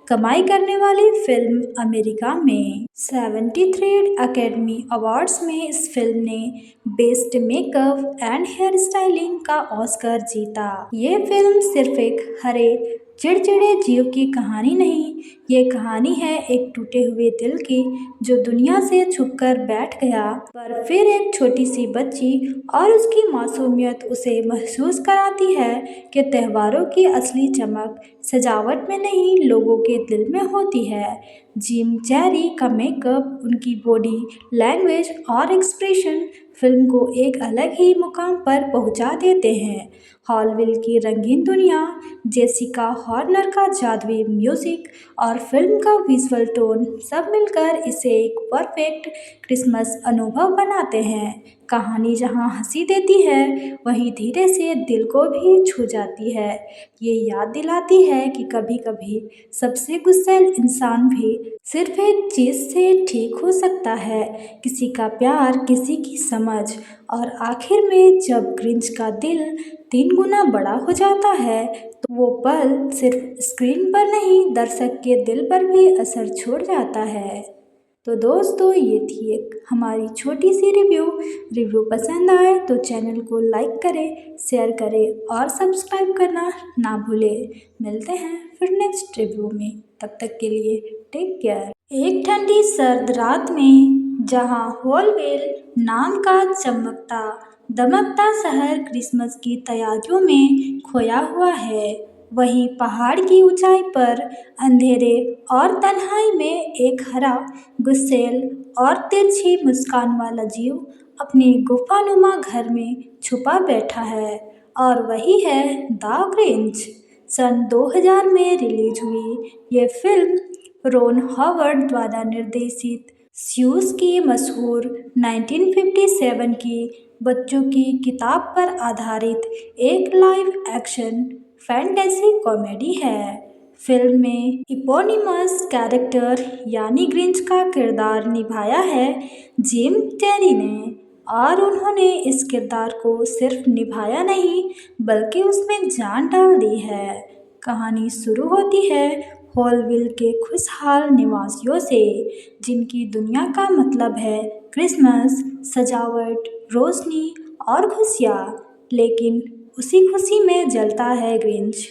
कमाई करने वाली फिल्म अमेरिका में। 73 अकेडमी अवार्ड्स में इस फिल्म ने best makeup and hair styling का ऑस्कर जीता। ये फिल्म सिर्फ एक हरे चिड़चिड़े जीव की कहानी नहीं, ये कहानी है एक टूटे हुए दिल की, जो दुनिया से छुपकर बैठ गया, पर फिर एक छोटी सी बच्ची और उसकी मासूमियत उसे महसूस कराती है कि त्योहारों की असली चमक सजावट में नहीं, लोगों के दिल में होती है। जिम कैरी का मेकअप, उनकी बॉडी लैंग्वेज और एक्सप्रेशन फिल्म को एक अलग ही मुकाम पर पहुंचा देते हैं। हॉलविल की रंगीन दुनिया, जेसिका हॉर्नर का जादुई म्यूजिक और फिल्म का विजुअल टोन सब मिलकर इसे एक परफेक्ट क्रिसमस अनुभव बनाते हैं। कहानी जहां हंसी देती है वहीं धीरे से दिल को भी छू जाती है। ये याद दिलाती है कि कभी कभी सबसे गुस्सैल इंसान भी सिर्फ एक चीज से ठीक हो सकता है, किसी का प्यार, किसी की समझ। और आखिर में जब ग्रिंच का दिल 3 गुना बड़ा हो जाता है तो वो पल सिर्फ स्क्रीन पर नहीं, दर्शक के दिल पर भी असर छोड़ जाता है। तो दोस्तों, ये थी एक हमारी छोटी सी रिव्यू पसंद आए तो चैनल को लाइक करें, शेयर करें और सब्सक्राइब करना ना भूलें। मिलते हैं फिर नेक्स्ट रिव्यू में, तब तक के लिए टेक केयर। एक ठंडी सर्द रात में जहां होलवेल नाम का चमकता दमकता शहर क्रिसमस की तैयारियों में खोया हुआ है, वहीं पहाड़ की ऊंचाई पर अंधेरे और तन्हाई में एक हरा, गुस्सैल और तिरछी मुस्कान वाला जीव अपनी गुफानुमा घर में छुपा बैठा है। और वही है द ग्रिंच। सन 2000 में रिलीज हुई ये फिल्म रोन हॉवर्ड द्वारा निर्देशित स्यूस की मशहूर 1957 की बच्चों की किताब पर आधारित एक लाइव एक्शन फैंटेसी कॉमेडी है। फिल्म में इपोनिमस कैरेक्टर यानी ग्रिंच का किरदार निभाया है जिम कैरी ने, और उन्होंने इस किरदार को सिर्फ निभाया नहीं बल्कि उसमें जान डाल दी है। कहानी शुरू होती है हॉलविल के खुशहाल निवासियों से, जिनकी दुनिया का मतलब है क्रिसमस, सजावट, रोशनी और खुशियाँ। लेकिन उसी खुशी में जलता है ग्रिंच,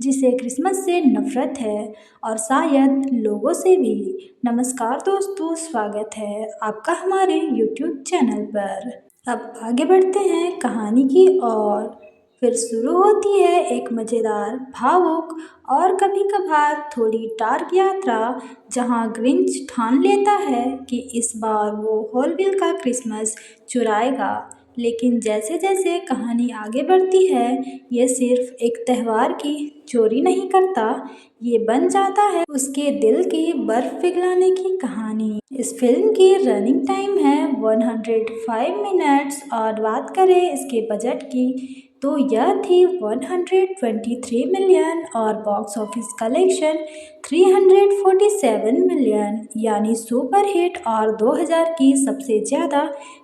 जिसे क्रिसमस से नफरत है और शायद लोगों से भी। नमस्कार दोस्तों, स्वागत है आपका हमारे YouTube चैनल पर। अब आगे बढ़ते हैं कहानी की ओर। फिर शुरू होती है एक मज़ेदार, भावुक और कभी कभार थोड़ी डार्क यात्रा, जहां ग्रिंच ठान लेता है कि इस बार वो हॉलविल का क्रिसमस चुराएगा। लेकिन जैसे जैसे कहानी आगे बढ़ती है, ये सिर्फ एक त्योहार की चोरी नहीं करता, ये बन जाता है उसके दिल की बर्फ पिघलाने की कहानी। इस फिल्म की रनिंग टाइम है 105 मिनट्स, और बात करें इसके बजट की तो यह थी 123 मिलियन और बॉक्स ऑफिस कलेक्शन 347 मिलियन, यानी सुपर हिट और 2000 की सबसे ज़्यादा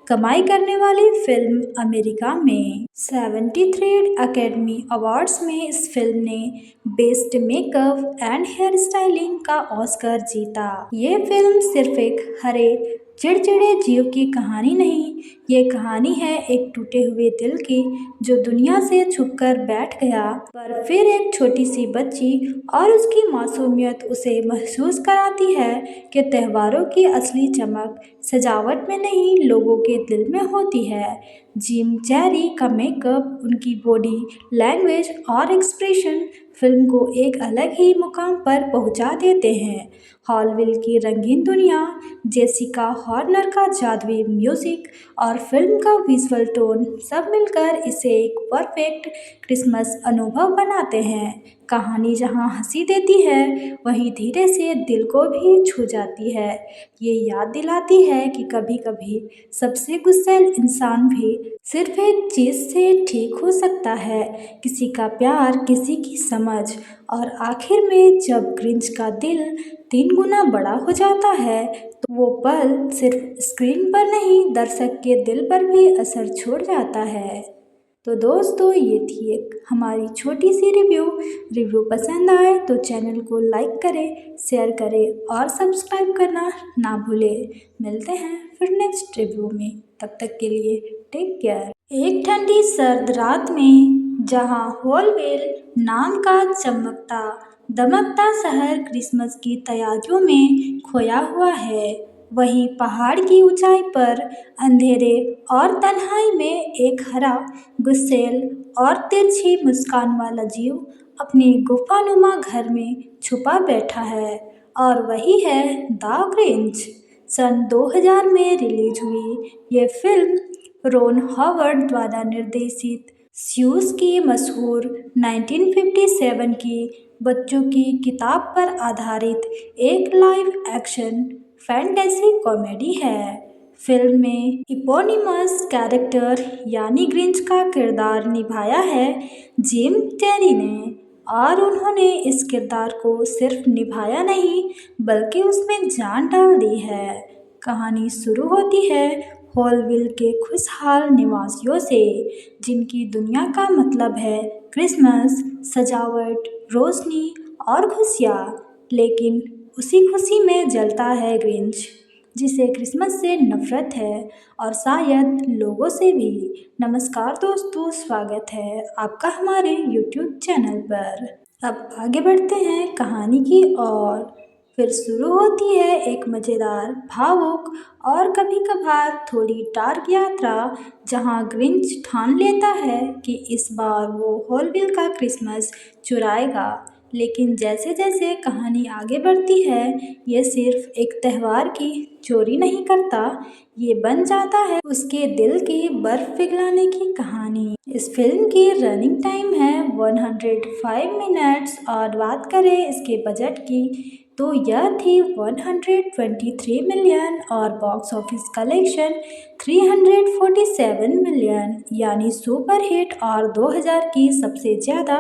कमाई करने वाली फिल्म अमेरिका में। 73 अकेडमी अवार्ड्स में इस फिल्म ने best makeup and hair styling का ऑस्कर जीता। ये फिल्म सिर्फ एक हरे चिड़चिड़े जीव की कहानी नहीं, ये कहानी है एक टूटे हुए दिल की, जो दुनिया से छुपकर बैठ गया, पर फिर एक छोटी सी बच्ची और उसकी मासूमियत उसे महसूस कराती है कि त्योहारों की असली चमक सजावट में नहीं, लोगों के दिल में होती है। जिम कैरी का मेकअप, उनकी बॉडी लैंग्वेज और एक्सप्रेशन फिल्म को एक अलग ही मुकाम पर पहुंचा देते हैं। हॉलविल की रंगीन दुनिया, जेसिका हॉर्नर का जादुई म्यूजिक और फिल्म का विजुअल टोन सब मिलकर इसे एक परफेक्ट क्रिसमस अनुभव बनाते हैं। कहानी जहां हंसी देती है, वहीं धीरे से दिल को भी छू जाती है। ये याद दिलाती है कि कभी कभी सबसे गुस्सैल इंसान भी सिर्फ एक चीज़ से ठीक हो सकता है, किसी का प्यार, किसी की समझ। और आखिर में जब ग्रिंच का दिल 3 गुना बड़ा हो जाता है, तो वो पल सिर्फ स्क्रीन पर नहीं, दर्शक के दिल पर भी असर छोड़ जाता है। तो दोस्तों, ये थी एक हमारी छोटी सी रिव्यू पसंद आए तो चैनल को लाइक करें, शेयर करें और सब्सक्राइब करना ना भूलें। मिलते हैं फिर नेक्स्ट रिव्यू में, तब तक के लिए टेक केयर। एक ठंडी सर्द रात में जहां हॉलवेल नाम का चमकता दमकता शहर क्रिसमस की तैयारियों में खोया हुआ है, वहीं पहाड़ की ऊंचाई पर अंधेरे और तन्हाई में एक हरा, गुस्सैल और तिरछी मुस्कान वाला जीव अपने गुफानुमा घर में छुपा बैठा है, और वही है द ग्रिंच। सन 2000 में रिलीज हुई ये फिल्म रोन हॉवर्ड द्वारा निर्देशित स्यूस की मशहूर 1957 की बच्चों की किताब पर आधारित एक लाइव एक्शन फैंटेसी कॉमेडी है। फिल्म में इपोनिमस कैरेक्टर यानी ग्रिंच का किरदार निभाया है जिम कैरी ने, और उन्होंने इस किरदार को सिर्फ निभाया नहीं बल्कि उसमें जान डाल दी है। कहानी शुरू होती है हॉलविल के खुशहाल निवासियों से, जिनकी दुनिया का मतलब है क्रिसमस, सजावट, रोशनी और खुशियाँ। लेकिन उसी खुशी में जलता है ग्रिंच, जिसे क्रिसमस से नफरत है और शायद लोगों से भी। नमस्कार दोस्तों, स्वागत है आपका हमारे YouTube चैनल पर। अब आगे बढ़ते हैं कहानी की ओर। फिर शुरू होती है एक मज़ेदार, भावुक और कभी कभार थोड़ी डार्क यात्रा, जहां ग्रिंच ठान लेता है कि इस बार वो हॉलविल का क्रिसमस चुराएगा। लेकिन जैसे जैसे कहानी आगे बढ़ती है, ये सिर्फ एक त्योहार की चोरी नहीं करता, ये बन जाता है उसके दिल की बर्फ पिघलाने की कहानी। इस फिल्म की रनिंग टाइम है 105 मिनट्स, और बात करें इसके बजट की तो यह थी 123 मिलियन और बॉक्स ऑफिस कलेक्शन 347 मिलियन, यानी सुपर हिट और 2000 की सबसे ज़्यादा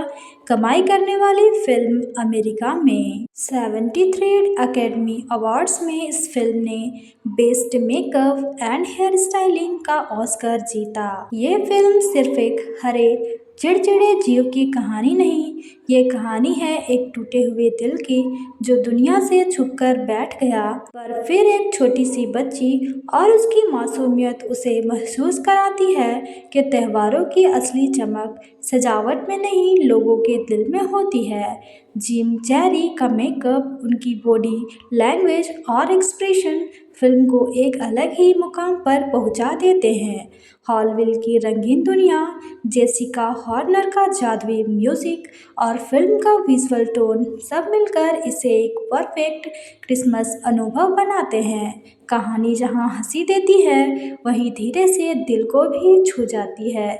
कमाई करने वाली फिल्म अमेरिका में। 73 अकेडमी अवार्ड्स में इस फिल्म ने best makeup and hair styling का ऑस्कर जीता। ये फिल्म सिर्फ एक हरे चिड़चिड़े जीव की कहानी नहीं, ये कहानी है एक टूटे हुए दिल की जो दुनिया से छुपकर बैठ गया, पर फिर एक छोटी सी बच्ची और उसकी मासूमियत उसे महसूस कराती है कि त्योहारों की असली चमक सजावट में नहीं, लोगों के दिल में होती है। जिम कैरी का मेकअप, उनकी बॉडी लैंग्वेज और एक्सप्रेशन फिल्म को एक अलग ही मुकाम पर पहुंचा देते हैं। हॉलविल की रंगीन दुनिया, जेसिका हॉर्नर का जादुई म्यूजिक और फिल्म का विजुअल टोन सब मिलकर इसे एक परफेक्ट क्रिसमस अनुभव बनाते हैं। कहानी जहां हंसी देती है वहीं धीरे से दिल को भी छू जाती है।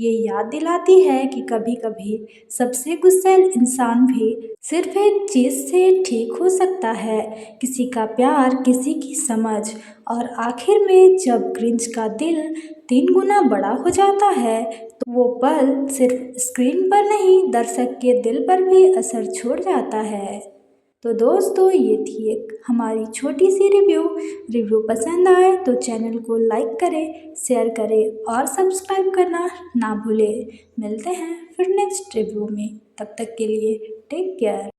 ये याद दिलाती है कि कभी कभी सबसे गुस्सैल इंसान भी सिर्फ एक चीज़ से ठीक हो सकता है, किसी का प्यार, किसी की समझ। और आखिर में जब ग्रिंच का दिल 3 गुना बड़ा हो जाता है तो वो पल सिर्फ स्क्रीन पर नहीं, दर्शक के दिल पर भी असर छोड़ जाता है। तो दोस्तों, ये थी एक हमारी छोटी सी रिव्यू पसंद आए तो चैनल को लाइक करें, शेयर करें और सब्सक्राइब करना ना भूलें। मिलते हैं फिर नेक्स्ट रिव्यू में, तब तक के लिए टेक केयर।